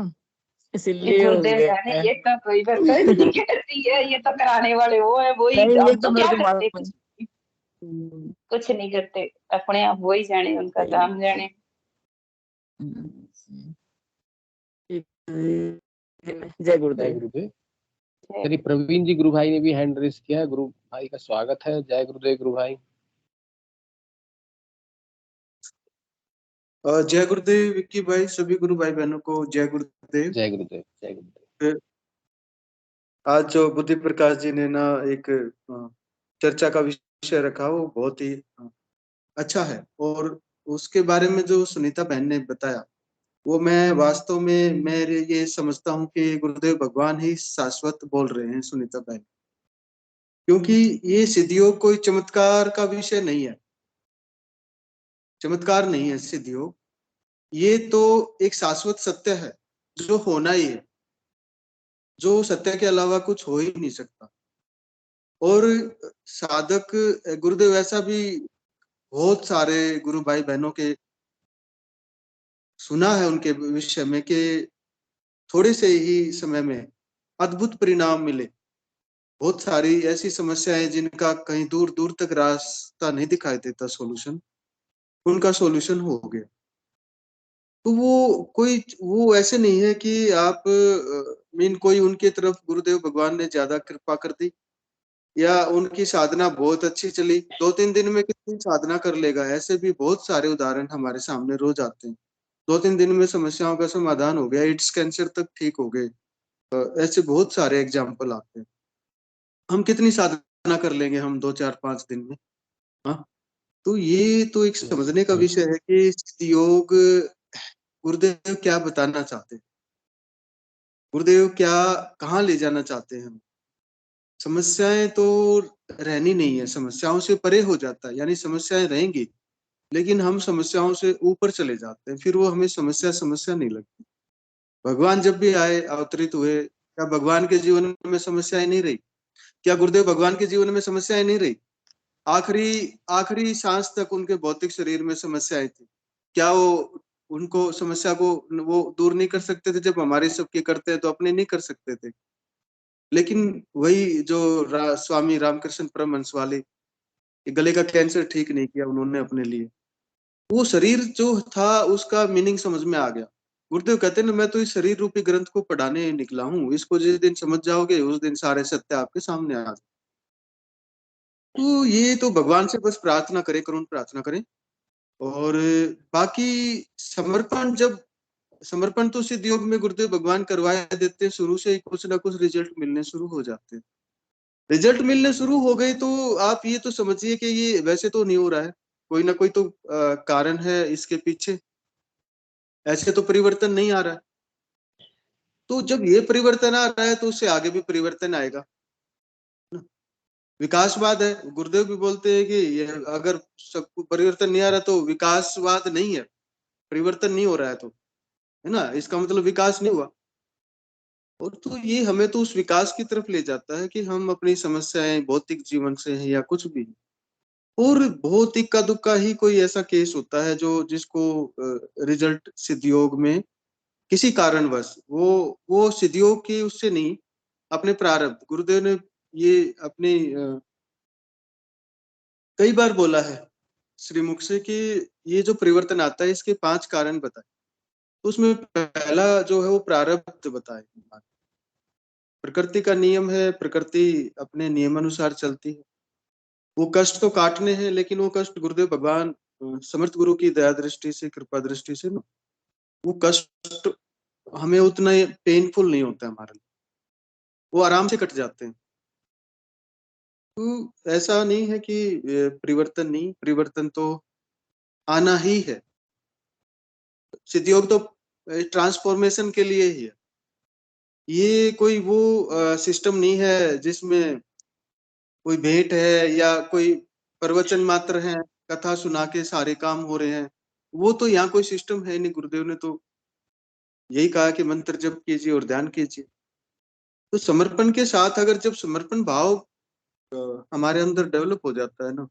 इसीलिए हो गुरुदेव गया जाने, है। ये तो कोई बात नहीं कहती है, ये तो कराने वाले वो है, वो ही। नहीं ये हम तो तो मेरे क्या को करते, मालूम है। हम्म, कुछ नहीं करते, अपने आप वो ही जाने, उनका सही काम जाने। ठीक है। जय जय गुरुदेव। गुरुदेव। चलिए प्रवीण जी गुरु भाई ने भी हैंड रेस किया है, गुरु भाई का स्वागत है। जय गुरुदेव गुरु भाई। जय गुरुदेव विक्की भाई, सभी गुरु भाई बहनों को जय गुरुदेव। जय गुरुदेव जय गुरुदेव। आज जो बुद्धि प्रकाश जी ने ना एक चर्चा का विषय रखा, वो बहुत ही अच्छा है। और उसके बारे में जो सुनीता बहन ने बताया, वो मैं वास्तव में ये समझता हूँ कि गुरुदेव भगवान ही शाश्वत बोल रहे हैं सुनीता बहन, क्योंकि ये सिद्धियोग कोई चमत्कार का विषय नहीं है, चमत्कार नहीं है सिद्धियोग। ये तो एक शाश्वत सत्य है जो होना ही है, जो सत्य के अलावा कुछ हो ही नहीं सकता। और साधक गुरुदेव ऐसा भी बहुत सारे गुरु भाई बहनों के सुना है उनके विषय में कि थोड़े से ही समय में अद्भुत परिणाम मिले। बहुत सारी ऐसी समस्याएं जिनका कहीं दूर दूर तक रास्ता नहीं दिखाई देता सॉल्यूशन, उनका सॉल्यूशन हो गया। तो वो ऐसे नहीं है कि आप मीन कोई उनके तरफ गुरुदेव भगवान ने ज्यादा कृपा कर दी, या उनकी साधना बहुत अच्छी चली, 2-3 दिन में कितनी साधना कर लेगा। ऐसे भी बहुत सारे उदाहरण हमारे सामने रोज आते हैं, 2-3 दिन में समस्याओं का समाधान हो गया, एड्स कैंसर तक ठीक हो गए। ऐसे बहुत सारे एग्जाम्पल आते हैं। हम कितनी साधना कर लेंगे हम 2-4-5 दिन में? हाँ, तो ये तो एक समझने का विषय है कि योग गुरुदेव क्या बताना चाहते हैं, गुरुदेव क्या कहाँ ले जाना चाहते हैं हम। समस्याएं तो रहनी नहीं है, समस्याओं से परे हो जाता है, यानी समस्याएं रहेंगी लेकिन हम समस्याओं से ऊपर चले जाते हैं, फिर वो हमें समस्या समस्या नहीं लगती। भगवान जब भी आए, अवतरित हुए, क्या भगवान के जीवन में समस्याएं नहीं रही? क्या गुरुदेव भगवान के जीवन में समस्याएं नहीं रही? आखिरी आखिरी सांस तक उनके भौतिक शरीर में समस्याएं थी। क्या वो उनको समस्या को वो दूर नहीं कर सकते थे? जब हमारे सबके करते हैं तो अपने नहीं कर सकते थे। लेकिन वही जो स्वामी रामकृष्ण परमहंस वाले, गले का कैंसर ठीक नहीं किया उन्होंने अपने लिए, वो शरीर जो था उसका मीनिंग समझ में आ गया। गुरुदेव कहते हैं ना, मैं तो इस शरीर रूपी ग्रंथ को पढ़ाने निकला हूँ, इसको जिस दिन समझ जाओगे उस दिन सारे सत्य आपके सामने आ जाए। तो ये तो भगवान से बस प्रार्थना करें, करुण प्रार्थना करें। और बाकी समर्पण तो सिद्ध योग में गुरुदेव भगवान करवाए देते हैं, शुरू से ही कुछ ना कुछ रिजल्ट मिलने शुरू हो जाते हैं। रिजल्ट मिलने शुरू हो गए तो आप ये तो समझिए कि ये वैसे तो नहीं हो रहा है, कोई ना कोई तो कारण है इसके पीछे, ऐसे तो परिवर्तन नहीं आ रहा है। तो जब ये परिवर्तन आ रहा है तो उससे आगे भी परिवर्तन आएगा। विकासवाद है, गुरुदेव भी बोलते हैं कि ये अगर सबको परिवर्तन नहीं आ रहा तो विकासवाद नहीं है, परिवर्तन नहीं हो रहा है तो, है ना, इसका मतलब विकास नहीं हुआ। और तो ये हमें तो उस विकास की तरफ ले जाता है कि हम अपनी समस्याएं भौतिक जीवन से हैं या कुछ भी, और बहुत इक्का दुक्का ही कोई ऐसा केस होता है जो जिसको रिजल्ट सिद्धयोग में किसी कारणवश वो सिद्धयोग की उससे नहीं, अपने प्रारब्ध, गुरुदेव ने ये अपनी कई बार बोला है श्रीमुख से कि ये जो परिवर्तन आता है इसके 5 कारण बताए। तो उसमें पहला जो है वो प्रारब्ध बताए। प्रकृति का नियम है, प्रकृति अपने नियमानुसार चलती है। वो कष्ट तो काटने हैं, लेकिन वो कष्ट गुरुदेव भगवान समर्थ गुरु की दया दृष्टि से, कृपा दृष्टि से ना, वो कष्ट हमें उतना पेनफुल नहीं होता हमारे लिए, वो आराम से कट जाते हैं। तो ऐसा नहीं है कि परिवर्तन नहीं, परिवर्तन तो आना ही है। सिद्ध योग तो ट्रांसफॉर्मेशन के लिए ही है। ये कोई वो सिस्टम नहीं है जिसमें कोई भेंट है या कोई प्रवचन मात्र है, कथा सुना के सारे काम हो रहे हैं। वो तो यहाँ कोई सिस्टम है नहीं। गुरुदेव ने तो यही कहा कि मंत्र जप कीजिए और ध्यान कीजिए। तो समर्पण के साथ अगर जब समर्पण भाव हमारे अंदर डेवलप हो जाता है ना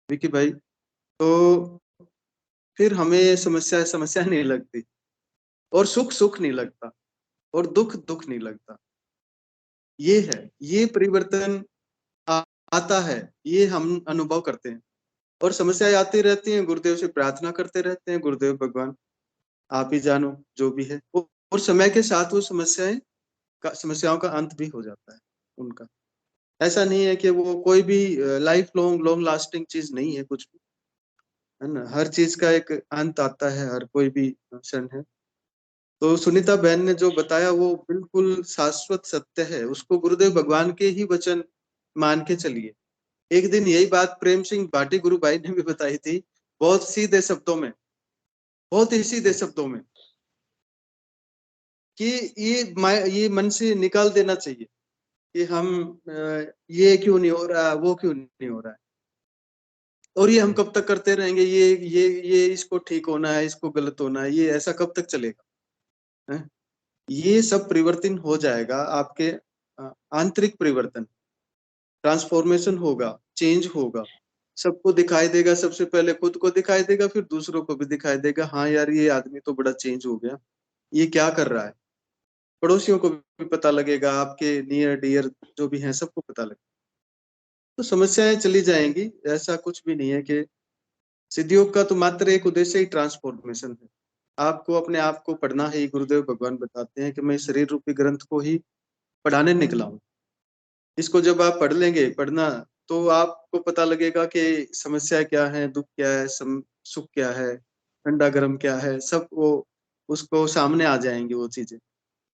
विकी भाई, तो फिर हमें समस्या नहीं लगती, और सुख नहीं लगता, और दुख नहीं लगता। ये है, ये परिवर्तन आता है, ये हम अनुभव करते हैं। और समस्याएं आती रहती हैं, गुरुदेव से प्रार्थना करते रहते हैं, गुरुदेव भगवान आप ही जानो जो भी है। और समय के साथ वो समस्याओं का अंत भी हो जाता है उनका। ऐसा नहीं है कि वो कोई भी लाइफ लॉन्ग लास्टिंग चीज नहीं है कुछ भी, है ना। हर चीज का एक अंत आता है, हर कोई भी क्षण है। तो सुनीता बहन ने जो बताया वो बिल्कुल शाश्वत सत्य है, उसको गुरुदेव भगवान के ही वचन मान के चलिए। एक दिन यही बात प्रेम सिंह भाटी गुरु भाई ने भी बताई थी, बहुत सीधे शब्दों में, बहुत ही सीधे शब्दों में, कि ये मन से निकाल देना चाहिए कि हम ये क्यों नहीं हो रहा, वो क्यों नहीं हो रहा है, और ये हम कब तक करते रहेंगे, ये इसको ठीक होना है, इसको गलत होना है, ये ऐसा कब तक चलेगा, है? ये सब परिवर्तन हो जाएगा। आपके आंतरिक परिवर्तन, ट्रांसफॉर्मेशन होगा, चेंज होगा, सबको दिखाई देगा। सबसे पहले खुद को दिखाई देगा, फिर दूसरों को भी दिखाई देगा। हाँ यार, ये आदमी तो बड़ा चेंज हो गया, ये क्या कर रहा है। पड़ोसियों को भी पता लगेगा, आपके नियर डियर जो भी हैं सबको पता लगेगा। तो समस्याएं चली जाएंगी। ऐसा कुछ भी नहीं है कि सिद्ध योग का तो मात्र एक उद्देश्य ही ट्रांसफॉर्मेशन है। आपको अपने आप को पढ़ना है। गुरुदेव भगवान बताते हैं कि मैं शरीर रूपी ग्रंथ को ही पढ़ाने निकला हूँ। इसको जब आप पढ़ लेंगे, पढ़ना, तो आपको पता लगेगा कि समस्या क्या है, दुख क्या है, सुख क्या है, ठंडा गर्म क्या है, सब वो उसको सामने आ जाएंगे वो चीजें।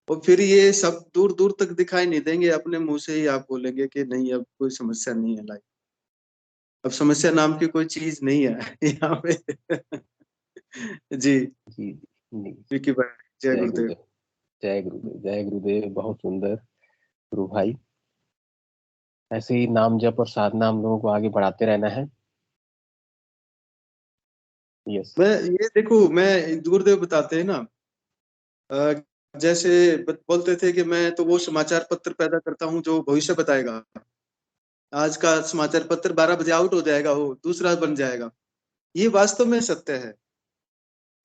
और फिर ये सब दूर दूर तक दिखाई नहीं देंगे। अपने मुंह से ही आप बोलेंगे कि नहीं, अब कोई समस्या नहीं है लाइफ, अब समस्या नाम की कोई चीज नहीं है यहाँ पे। जी जी जी। विकी भाई, जय जय गुरुदेव। गुरुदेव, जय गुरुदेव, जय गुरुदेव। बहुत सुंदर गुरु भाई। ऐसे ही नाम जप और साधना हम लोगों को आगे बढ़ाते रहना है। यस। मैं ये देखो, मैं गुरुदेव बताते हैं ना, जैसे बोलते थे कि मैं तो वो समाचार पत्र पैदा करता हूँ जो भविष्य बताएगा। आज का समाचार पत्र 12 बजे आउट हो जाएगा, वो दूसरा बन जाएगा। ये वास्तव में सत्य है।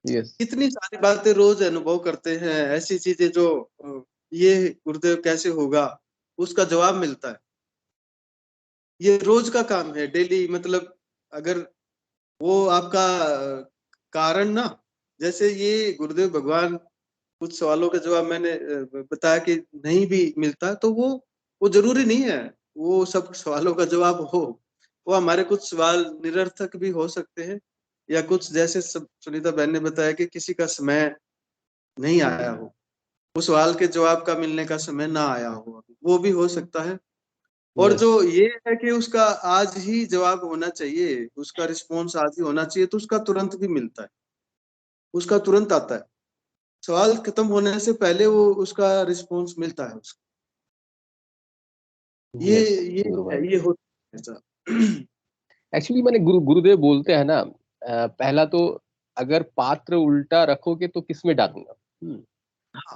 यस। कितनी सारी बातें रोज अनुभव करते हैं, ऐसी चीजें जो ये गुरुदेव कैसे होगा, उसका जवाब मिलता है। ये रोज का काम है, डेली। मतलब अगर वो आपका कारण ना, जैसे ये गुरुदेव भगवान कुछ सवालों का जवाब मैंने बताया कि नहीं भी मिलता, तो वो जरूरी नहीं है वो सब सवालों का जवाब हो। वो हमारे कुछ सवाल निरर्थक भी हो सकते हैं, या कुछ जैसे सुनीता बहन ने बताया कि किसी का समय नहीं आया हो, उस सवाल के जवाब का मिलने का समय ना आया हो, वो भी हो सकता है। और यस। जो ये है कि उसका आज ही जवाब होना चाहिए, उसका रिस्पॉन्स आज ही होना चाहिए, तो उसका तुरंत भी मिलता है, उसका तुरंत आता है। सवाल खत्म होने से पहले वो उसका रिस्पॉन्स मिलता है उसको। ये यस ये गुरु भाई। है, ये होता है ऐसा। एक्चुअली मैंने गुरुदेव बोलते हैं ना, पहला तो अगर पात्र उल्टा रखोगे तो किसमें डालूंगा,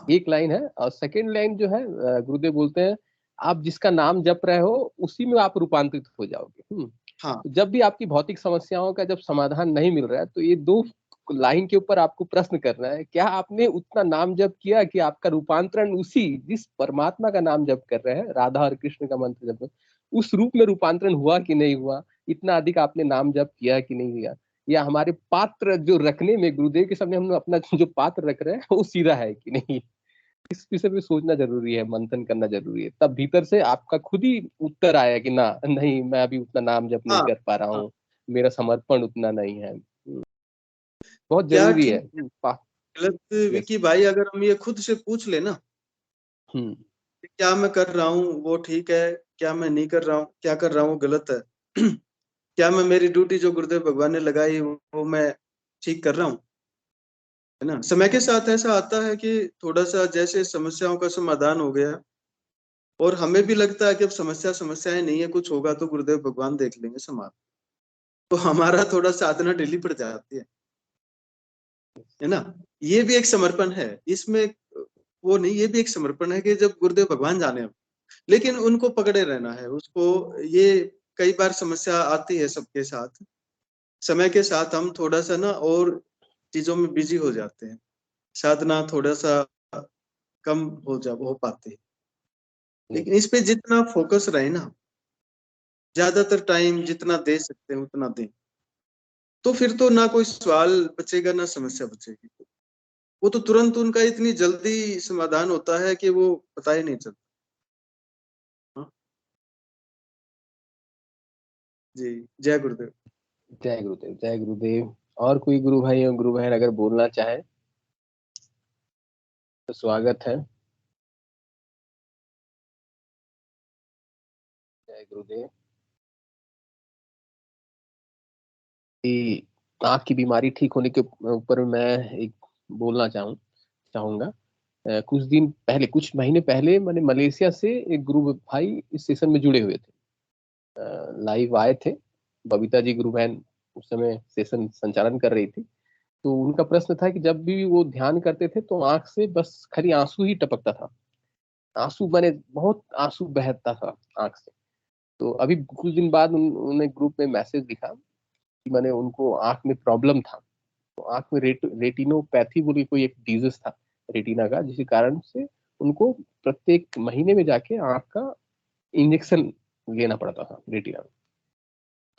एक लाइन है। और सेकंड लाइन जो है, गुरुदेव बोलते हैं आप जिसका नाम जप रहे हो उसी में आप रूपांतरित हो जाओगे। हाँ, जब भी आपकी भौतिक समस्याओं का जब समाधान नहीं मिल रहा है, तो ये दो लाइन के ऊपर आपको प्रश्न करना है, क्या आपने उतना नाम जप किया कि आपका रूपांतरण उसी जिस परमात्मा का नाम जप कर रहे हैं, राधा और कृष्ण का मंत्र जप, उस रूप में रूपांतरण हुआ कि नहीं हुआ, इतना अधिक आपने नाम जप किया कि नहीं किया, या हमारे पात्र जो रखने में गुरुदेव के सामने हम अपना जो पात्र रख रहे हैं वो सीधा है कि नहीं, इस विषय पे सोचना जरूरी है, मंथन करना जरूरी है। तब भीतर से आपका खुद ही उत्तर आया कि ना, नहीं मैं अभी उतना नाम जप नहीं हाँ कर पा रहा हाँ, हूँ, मेरा समर्पण उतना नहीं है। बहुत क्या जरूरी है। ठीक गलत यस। विकी भाई, अगर हम ये खुद से पूछ ले ना हम्म। कि क्या मैं कर रहा हूँ वो ठीक है, क्या मैं नहीं कर रहा हूँ, क्या कर रहा हूँ गलत है, क्या मैं मेरी ड्यूटी जो गुरुदेव भगवान ने लगाई वो मैं ठीक कर रहा हूँ, है ना। समय के साथ ऐसा आता है कि थोड़ा सा जैसे समस्याओं का समाधान हो गया और हमें भी लगता है कि अब समस्याएं नहीं है, कुछ होगा तो गुरुदेव भगवान देख लेंगे समाधान, तो हमारा थोड़ा साधना ढीली पड़ जाती है ना। ये भी एक समर्पण है इसमें, वो नहीं, ये भी एक समर्पण है कि जब गुरुदेव भगवान जाने अब, लेकिन उनको पकड़े रहना है उसको। ये कई बार समस्या आती है सबके साथ, समय के साथ हम थोड़ा सा ना और चीजों में बिजी हो जाते हैं, साधना थोड़ा सा कम हो पाती है। लेकिन इस पे जितना फोकस रहे ना, ज्यादातर टाइम जितना दे सकते हैं उतना दें, तो फिर तो ना कोई सवाल बचेगा ना समस्या बचेगी। वो तो तुरंत उनका इतनी जल्दी समाधान होता है कि वो पता ही नहीं चलता। हाँ? जी, जय गुरुदेव। जय गुरुदेव, जय गुरुदेव। और कोई गुरु भाई या गुरु बहन अगर बोलना चाहे तो स्वागत है। जय गुरुदेव। कि आँख की बीमारी ठीक होने के ऊपर मैं एक बोलना चाहूंगा। कुछ दिन पहले, कुछ महीने पहले मैंने मलेशिया से एक गुरु भाई इस सेशन में जुड़े हुए थे, लाइव आए थे। बबीता जी गुरु बहन उस समय सेशन संचालन कर रही थी। तो उनका प्रश्न था कि जब भी वो ध्यान करते थे तो आंख से बस खाली आंसू ही टपकता था, आंसू बने, बहुत आंसू बहता था आंख से। तो अभी कुछ दिन बाद उन्होंने ग्रुप में मैसेज लिखा कि मैंने उनको आंख में प्रॉब्लम था, तो आंख में रेटिनोपैथी बोली कोई एक डिजीज था रेटिना का, जिसके कारण से उनको प्रत्येक महीने में जाके आंख का इंजेक्शन लेना पड़ता था रेटिना में।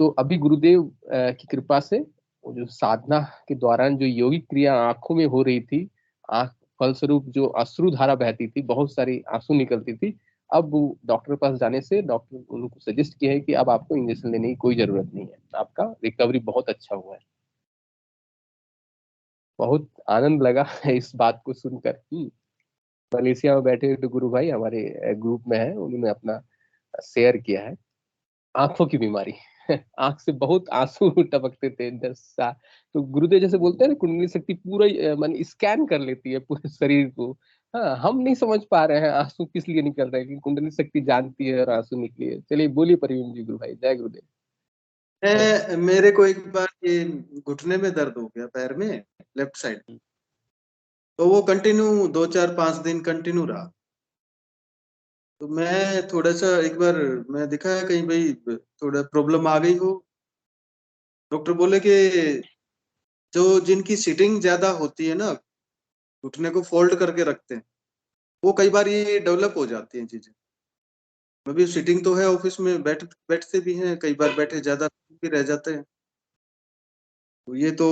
तो अभी गुरुदेव की कृपा से वो जो साधना के दौरान जो योगिक क्रिया आंखों में हो रही थी, आंख फलस्वरूप जो अश्रु धारा बहती थी, बहुत सारी आंसू निकलती थी, अब वो डॉक्टर के पास जाने से डॉक्टर उनको सजेस्ट किया है कि अब आपको इंजेक्शन लेने की कोई जरूरत नहीं है, आपका रिकवरी बहुत अच्छा हुआ है। बहुत आनंद लगा इस बात को सुनकर। मलेशिया में बैठे तो गुरु भाई हमारे ग्रुप में है, उन्होंने अपना शेयर किया है आंखों की बीमारी। आंख से बहुत आंसू टपकते थे 10 साल। तो गुरुदेव जैसे बोलते हैं ना, कुंडली शक्ति पूरा मान स्कैन कर लेती है पूरे शरीर को। हाँ, हम नहीं समझ पा रहे हैं आंसू किस लिए निकल रहे हैं, लेकिन कुंडली शक्ति जानती है और आंसू निकली है। चलिए बोलिए प्रवीण जी गुरु भाई, जय गुरुदेव। मेरे को एक बार ये घुटने में दर्द हो गया पैर में, लेफ्ट साइड, तो वो कंटिन्यू 2 4 5 दिन कंटिन्यू रहा। तो मैं थोड़ा सा एक बार मैं दिखाया कहीं, भाई थोड़ा प्रॉब्लम आ गई हो। डॉक्टर बोले कि जो जिनकी सीटिंग ज्यादा होती है ना, घुटने को फोल्ड करके रखते हैं, वो कई बार ये डेवलप हो जाती हैं चीजें। अभी सीटिंग तो है ऑफिस में, बैठते भी हैं, कई बार बैठे ज्यादा भी रह जाते हैं। तो ये तो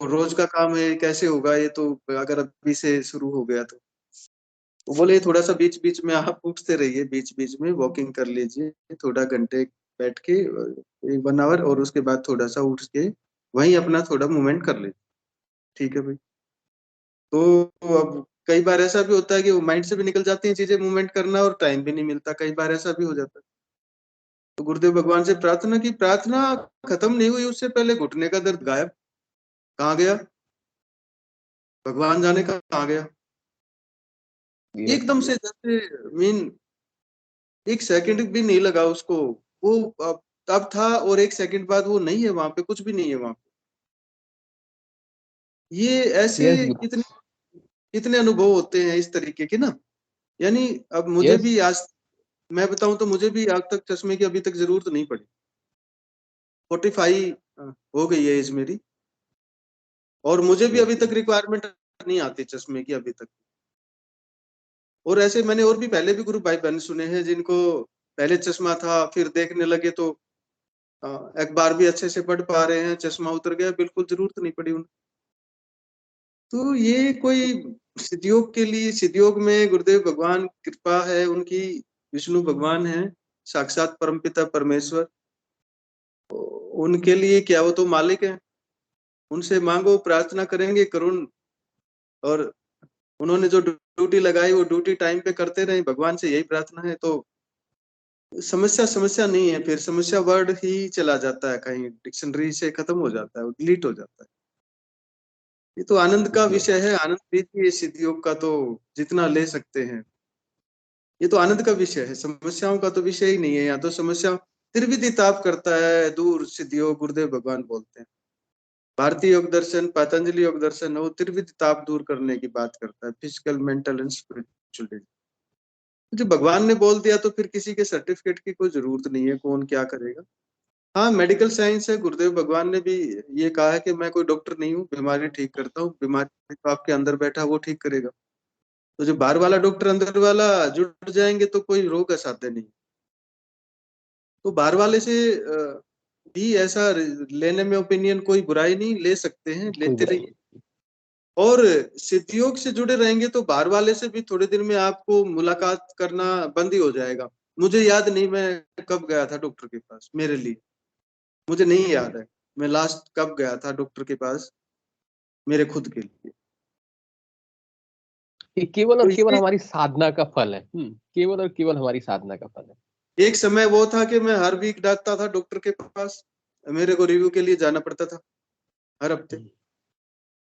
रोज का काम है, कैसे होगा ये तो, अगर अभी से शुरू हो गया तो। वो बोले थोड़ा सा बीच बीच में आप उठते रहिए, बीच बीच में वॉकिंग कर लीजिए, थोड़ा घंटे बैठ के 1 आवर, और उसके बाद थोड़ा सा उठ के वहीं अपना थोड़ा मूवमेंट कर लीजिए। ठीक है भाई। तो अब कई बार ऐसा भी होता है कि वो माइंड से भी निकल जाती हैं चीजें, मूवमेंट करना, और टाइम भी नहीं मिलता, कई बार ऐसा भी हो जाता है। तो गुरुदेव भगवान से प्रार्थना की, प्रार्थना खत्म नहीं हुई उससे पहले घुटने का दर्द गायब। कहाँ गया भगवान जाने, कहाँ गया। एकदम से जैसे मीन 1 सेकंड भी नहीं लगा उसको, वो तब था और 1 सेकंड बाद वो नहीं है वहां पे, कुछ भी नहीं है वहां पे। ये ऐसे यस गुरु। कितने कितने अनुभव होते हैं इस तरीके के ना। यानी अब मुझे यस। भी आज मैं बताऊं तो मुझे भी आज तक चश्मे की अभी तक जरूरत नहीं पड़ी। 45 हो गई है एज मेरी, और मुझे भी अभी तक रिक्वायरमेंट नहीं आती चश्मे की अभी तक। और ऐसे मैंने और भी पहले भी गुरु भाई बहन सुने हैं जिनको पहले चश्मा था, फिर देखने लगे तो अखबार भी अच्छे से पढ़ पा रहे हैं, चश्मा उतर गया, बिल्कुल जरूरत नहीं पड़ी उन्हें। तो ये कोई सिद्धयोग के लिए, सिद्धयोग में गुरुदेव भगवान कृपा है उनकी, विष्णु भगवान है, साक्षात परमपिता परमेश्वर, उनके लिए क्या, वो तो मालिक है, उनसे मांगो, प्रार्थना करेंगे करुण, और उन्होंने जो ड्यूटी लगाई वो ड्यूटी टाइम पे करते रहे, भगवान से यही प्रार्थना है। तो समस्या नहीं है, फिर समस्या वर्ड ही चला जाता है, कहीं डिक्शनरी से खत्म हो जाता है, डिलीट हो जाता है। ये तो आनंद का विषय है, आनंद लीजिए सिद्धयोग का, तो जितना ले सकते हैं, ये तो आनंद का विषय है, समस्याओं का तो विषय ही नहीं है। यहाँ तो समस्या त्रिविधि ताप करता है, दूर सिद्धयोग गुरुदेव भगवान बोलते हैं। भारतीय योग दर्शन, पतंजलि योग दर्शन, वो त्रिविधि ताप दूर करने की बात करता है, फिजिकल, मेंटल एंड स्पिरिचुअल। जो भगवान ने बोल दिया तो फिर किसी के सर्टिफिकेट की कोई जरूरत नहीं है, कौन क्या करेगा। हाँ, मेडिकल साइंस है, गुरुदेव भगवान ने भी ये कहा है कि मैं कोई डॉक्टर नहीं हूँ, बीमारी ठीक करता हूँ, बीमारी तो आपके अंदर बैठा वो ठीक करेगा। तो जो बाहर वाला डॉक्टर अंदर वाला जुड़ जाएंगे तो कोई रोग असाध्य नहीं। तो बाहर वाले से भी ऐसा लेने में ओपिनियन कोई बुराई नहीं, ले सकते हैं, लेते रहिए। और सिद्धयोग से जुड़े रहेंगे तो बाहर वाले से भी थोड़े दिन में आपको मुलाकात करना बंद ही हो जाएगा। मुझे याद नहीं मैं कब गया था डॉक्टर के पास, मेरे लिए मुझे नहीं याद है मैं लास्ट कब गया था डॉक्टर के पास मेरे खुद के लिए। ये केवल और तो केवल ये हमारी साधना का फल है। केवल और केवल हमारी साधना का फल है। एक समय वो था कि मैं हर वीक जाता था डॉक्टर के पास, मेरे को रिव्यू के लिए जाना पड़ता था हर हफ्ते।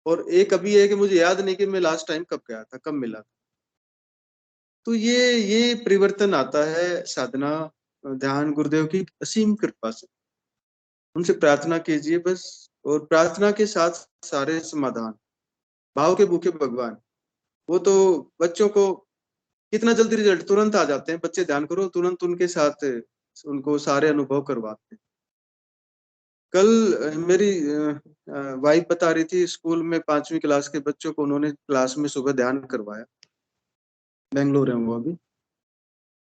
और एक अभी है कि मुझे याद नहीं कि मैं लास्ट टाइम कब गया था, कब मिला था। तो ये परिवर्तन आता है साधना, ध्यान, गुरुदेव की असीम कृपा से। उनसे प्रार्थना कीजिए बस, और प्रार्थना के साथ सारे समाधान। भाव के भूखे भगवान, वो तो बच्चों को कितना जल्दी रिजल्ट तुरंत आ जाते हैं। बच्चे ध्यान करो, तुरंत उनके साथ उनको सारे अनुभव करवाते हैं। कल मेरी वाइफ बता रही थी, स्कूल में 5वीं क्लास के बच्चों को उन्होंने क्लास में सुबह ध्यान करवाया, बेंगलोर है वो अभी।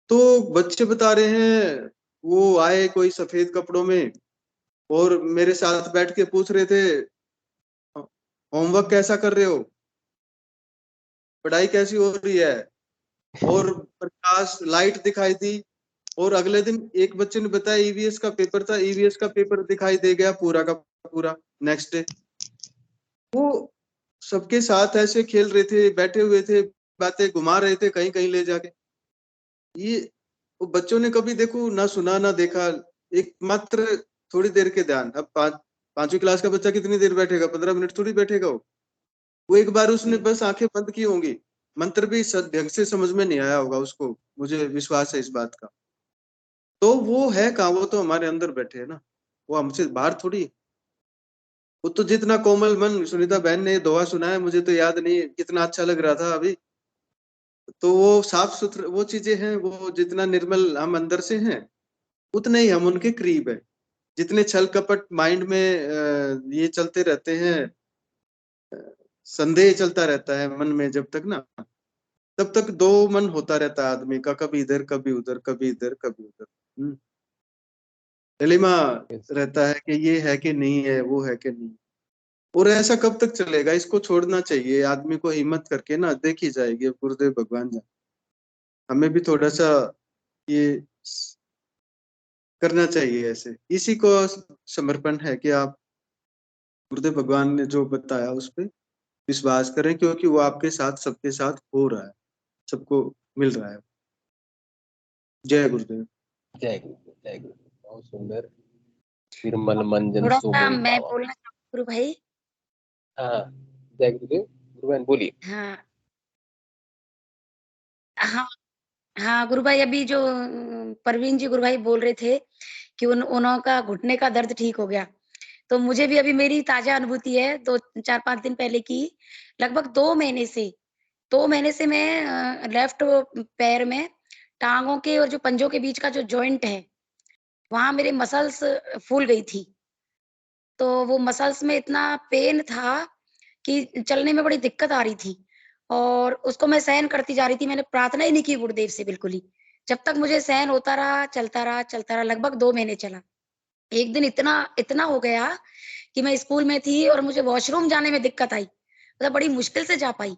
तो बच्चे बता रहे हैं, वो आए कोई सफेद कपड़ों में और मेरे साथ बैठ के पूछ रहे थे, होमवर्क कैसा कर रहे हो, पढ़ाई कैसी हो रही है। और प्रकाश लाइट दिखाई दी। और अगले दिन एक बच्चे ने बताया ईवीएस का पेपर था, ईवीएस का पेपर दिखाई दे गया पूरा का पूरा नेक्स्ट डे। वो सबके साथ ऐसे खेल रहे थे, बैठे हुए थे, बातें घुमा रहे थे कहीं कहीं ले जाके। ये वो बच्चों ने कभी देखो ना सुना ना देखा, एक मात्र थोड़ी देर के ध्यान। अब 5वीं क्लास का बच्चा कितनी देर बैठेगा, 15 मिनट थोड़ी बैठेगा। वो एक बार उसने बस आंखें बंद की होंगी, मंत्र भी ढंग से समझ में नहीं आया होगा उसको, मुझे विश्वास है इस बात का। तो वो है कहाँ, वो तो हमारे अंदर बैठे है ना, वो हमसे बाहर थोड़ी। वो तो जितना कोमल मन, सुनीता बहन ने दोहा सुनाया, मुझे तो याद नहीं कितना अच्छा लग रहा था अभी। तो वो साफ सुथरा वो चीजें हैं, वो जितना निर्मल हम अंदर से हैं उतने ही हम उनके करीब है। जितने छल कपट माइंड में ये चलते रहते हैं, संदेह चलता रहता है मन में, जब तक ना, तब तक दो मन होता रहता है आदमी का, कभी इधर कभी उधर, कभी इधर कभी उधर। डिलेमा रहता है कि ये है कि नहीं है, वो है कि नहीं। और ऐसा कब तक चलेगा, इसको छोड़ना चाहिए आदमी को, हिम्मत करके ना देखी जाएगी। गुरुदेव भगवान जान, हमें भी थोड़ा सा ये करना चाहिए ऐसे। इसी को समर्पण है कि आप गुरुदेव भगवान ने जो बताया उस पर विश्वास करें, क्योंकि वो आपके साथ, सबके साथ हो रहा है, सबको मिल रहा है। जय गुरुदेव। जय गुरुदेव, जय गुरुदेव। बहुत सुंदर, निर्मल मंजन थोड़ा सा सुमोल मैं बाबा। बोलना चाहूँ गुरु भाई। हाँ, जय गुरुदेव। गुरुबहन बोलिए। हाँ हाँ हाँ गुरु भाई, अभी जो परवीन जी गुरु भाई बोल रहे थे कि उन्हों का घुटने का दर्द ठीक हो गया, तो मुझे भी अभी मेरी ताजा अनुभूति है, 4-5 दिन पहले की। लगभग 2 महीने से मैं लेफ्ट पैर में टांगों के और जो पंजों के बीच का जो जॉइंट है, वहां मेरे मसल्स फूल गई थी। तो वो मसल्स में इतना पेन था कि चलने में बड़ी दिक्कत आ रही थी, और उसको मैं सहन करती जा रही थी। मैंने प्रार्थना ही नहीं की गुरुदेव से बिल्कुल ही, जब तक मुझे सहन होता रहा, चलता रहा, लगभग 2 महीने चला। एक दिन इतना इतना हो गया कि मैं स्कूल में थी और मुझे वॉशरूम जाने में दिक्कत आई, मतलब बड़ी मुश्किल से जा पाई।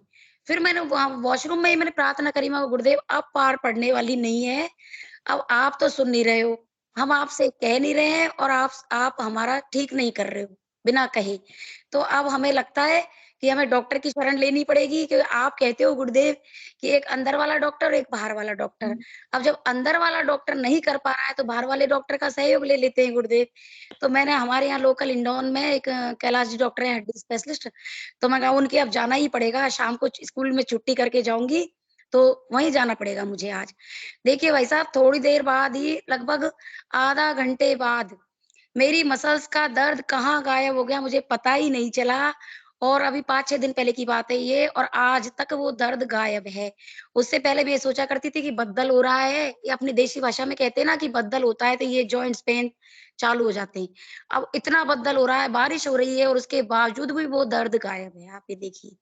फिर मैंने वहाँ वॉशरूम में ही मैंने प्रार्थना करी, मैं गुरुदेव अब पार पड़ने वाली नहीं है, अब आप तो सुन नहीं रहे हो, हम आपसे कह नहीं रहे हैं और आप हमारा ठीक नहीं कर रहे हो बिना कहे। तो अब हमें लगता है कि हमें डॉक्टर की शरण लेनी पड़ेगी, कि आप कहते हो गुरुदेव कि एक अंदर वाला डॉक्टर और एक बाहर वाला डॉक्टर। अब जब अंदर वाला डॉक्टर नहीं कर पा रहा है तो बाहर वाले डॉक्टर का सहयोग ले लेते हैं गुरुदेव। तो मैंने हमारे यहाँ लोकल इंदौर में एक कैलाश जी डॉक्टर है, हड्डी स्पेशलिस्ट, तो मैं कहा उनके अब जाना ही पड़ेगा, शाम को स्कूल में छुट्टी करके जाऊंगी, तो वहीं जाना पड़ेगा मुझे आज। देखिए भाई साहब, थोड़ी देर बाद ही, लगभग आधा घंटे बाद, मेरी मसल्स का दर्द कहाँ गायब हो गया मुझे पता ही नहीं चला। और अभी 5-6 दिन पहले की बात है ये, और आज तक वो दर्द गायब है। उससे पहले भी ये सोचा करती थी कि बद्दल हो रहा है, ये अपनी देसी भाषा में कहते हैं ना कि बद्दल होता है तो ये जॉइंट्स पेन चालू हो जाते हैं। अब इतना बद्दल हो रहा है, बारिश हो रही है और उसके बावजूद भी वो दर्द गायब है, आप ये देखिए।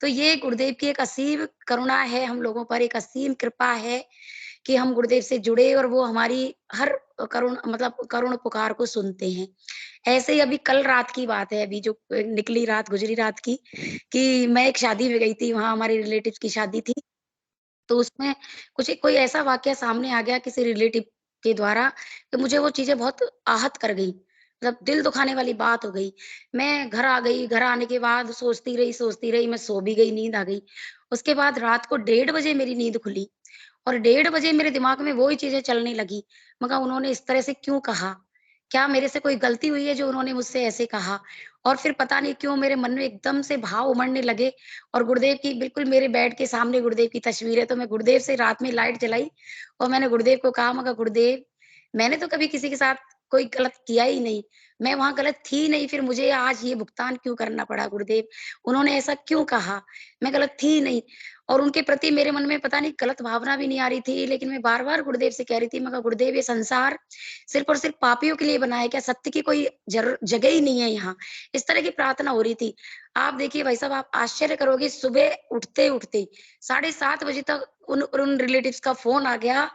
तो ये गुरुदेव की एक असीम करुणा है हम लोगों पर, एक असीम कृपा है कि हम गुरुदेव से जुड़े और वो हमारी हर करुण पुकार को सुनते हैं। ऐसे ही अभी कल रात की बात है, अभी जो निकली रात, गुजरी रात की, कि मैं एक शादी में गई थी, वहाँ हमारे रिलेटिव्स की शादी थी। तो उसमें कुछ कोई ऐसा वाकया सामने आ गया किसी रिलेटिव के द्वारा कि मुझे वो चीज़ें बहुत आहत कर गई। मतलब दिल दुखाने वाली बात हो गई। मैं घर आ गई, घर आने के बाद सोचती रही, मैं सो भी गई, नींद आ गई। उसके बाद रात को 1:30 बजे मेरी नींद खुली और 1:30 बजे मेरे दिमाग में वही चीज़ें चलने लगी। मैं कहा उन्होंने इस तरह से क्यों कहा? क्या मेरे से कोई गलती हुई है जो उन्होंने मुझसे ऐसे कहा? और फिर पता नहीं क्यों मेरे मन में एकदम से भाव उमड़ने लगे और गुरुदेव की, बिल्कुल मेरे बेड के सामने गुरुदेव की तस्वीर है, तो मैं गुरुदेव से रात में लाइट जलाई और मैंने गुरुदेव को कहा, मैं कहा गुरुदेव, मैंने तो कभी किसी के साथ कोई गलत किया ही नहीं। मैं वहाँ गलत थी ही नहीं, फिर मुझे आज ये भुगतान क्यों करना पड़ा गुरुदेव? उन्होंने ऐसा क्यों कहा? मैं गलत थी ही नहीं। और उनके प्रति मेरे मन में पता नहीं गलत भावना भी नहीं आ रही थी, लेकिन मैं बार-बार गुरुदेव से कह रही थी, मैं कहा गुरुदेव ये संसार सिर्फ़ और सिर्फ़ पापियों के लिए बना है क्या? सत्य की कोई जगह ही नहीं है यहाँ। इस तरह की प्रार्थना हो रही थी। आप देखिए भाई साहब, आप आश्चर्य करोगे, सुबह उठते-उठते 7:30 बजे तक उन रिलेटिव्स का फ़ोन आ गया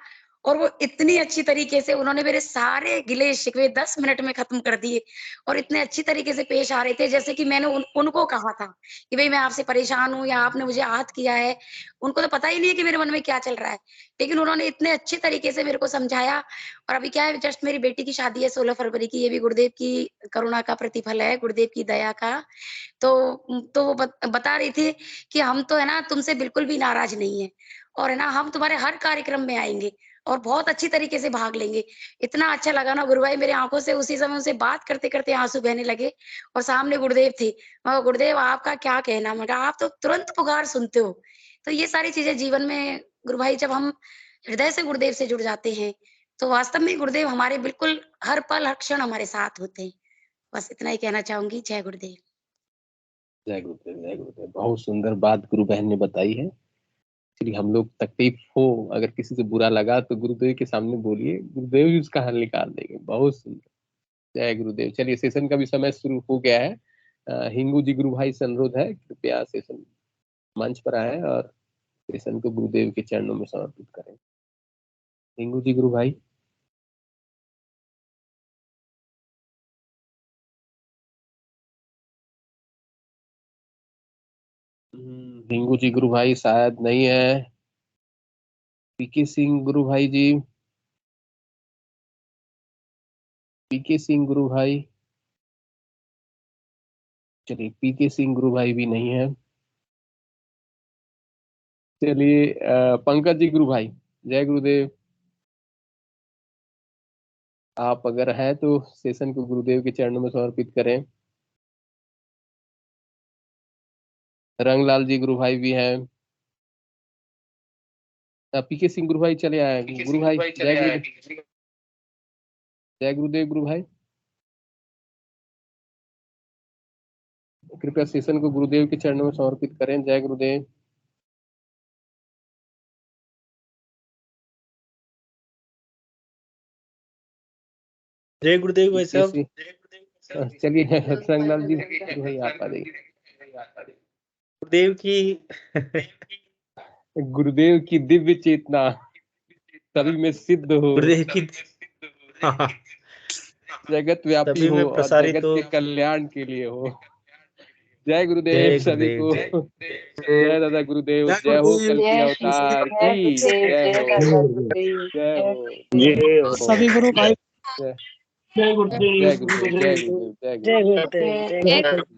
और वो इतनी अच्छी तरीके से उन्होंने मेरे सारे गिले-शिकवे 10 मिनट में ख़त्म कर दिए और इतने अच्छी तरीके से पेश आ रहे थे जैसे कि मैंने उनको कहा था कि भई मैं आपसे परेशान हूँ या आपने मुझे आहत किया है। उनको तो पता ही नहीं है कि मेरे मन में क्या चल रहा है। लेकिन उन्होंने इतने अच्छे तरीके से मेरे को समझाया। और अभी क्या है, जस्ट मेरी बेटी की शादी है 16 फरवरी की, ये भी गुरुदेव की करुणा का प्रतिफल है, गुरुदेव की दया का। तो वो बता रही थी कि हम तो है ना तुमसे बिल्कुल भी नाराज़ नहीं हैं और है ना हम तुम्हारे हर कार्यक्रम में आएँगे और बहुत अच्छी तरीके से भाग लेंगे। इतना अच्छा लगा ना गुरु भाई, मेरी आँखों से उसी समय उनसे बात करते-करते आँसू बहने लगे और सामने गुरुदेव थे। मैं कहा गुरुदेव आपका क्या कहना? मैं कहा आप तो तुरंत पुकार सुनते हो। तो ये सारी चीज़ें जीवन में गुरु भाई, जब हम हृदय से गुरुदेव से जुड़ जाते हैं, तो वास्तव में गुरुदेव हमारे बिल्कुल हर पल, हर क्षण हमारे साथ होते हैं। बस इतना ही कहना चाहूँगी। जय गुरुदेव। जय गुरुदेव, जय गुरुदेव। बहुत सुंदर बात गुरु बहन ने बताई है। एक्चुअली हम लोग तकलीफ हो, अगर किसी से बुरा लगा तो गुरुदेव के सामने बोलिए, गुरुदेव ही उसका हल निकाल देंगे। बहुत सुंदर। जय गुरुदेव। चलिए सेशन का भी समय शुरू हो गया है। हिंगू जी गुरु भाई से अनुरोध है, कृपया सेशन मंच पर आए और सेशन को गुरुदेव के चरणों में समर्पित करें। हिंगू जी गुरु भाई। हिंगू जी गुरु भाई शायद नहीं है। पीके सिंह गुरु भाई जी। पीके सिंह गुरु भाई। चलिए पीके सिंह गुरु भाई भी नहीं है। चलिए पंकज जी गुरु भाई। जय गुरुदेव। आप अगर है तो सेशन को गुरुदेव के चरणों में समर्पित करें। रंगलाल जी गुरु भाई भी हैं। पीके सिंह गुरु भाई चले आए। गुरु भाई जय गुरुदेव। जय गुरुदेव गुरु भाई। कृपया सेशन को गुरुदेव के चरणों में समर्पित करें। जय गुरुदेव। जय गुरुदेव भाई साहब। चलिए रंगलाल जी भाई आप आ जाइए। गुरुदेव की गुरुदेव की दिव्य चेतना सभी में सिद्ध हो। गुरुदेव की हाँ। जगत व्यापी सभी हो में और प्रसारित जगत हो। के कल्याण के लिए हो। जय गुरुदेव सभी को। जय दादा गुरुदेव, जय हो कल की अवतार की, जय हो, जय हो, सभी गुरु भाई जय जय गुरुदेव जय गुरुदेव, जय गुरुदेव, जय जय गुरुदेव। गुरुदेव, जय गुरुदेव।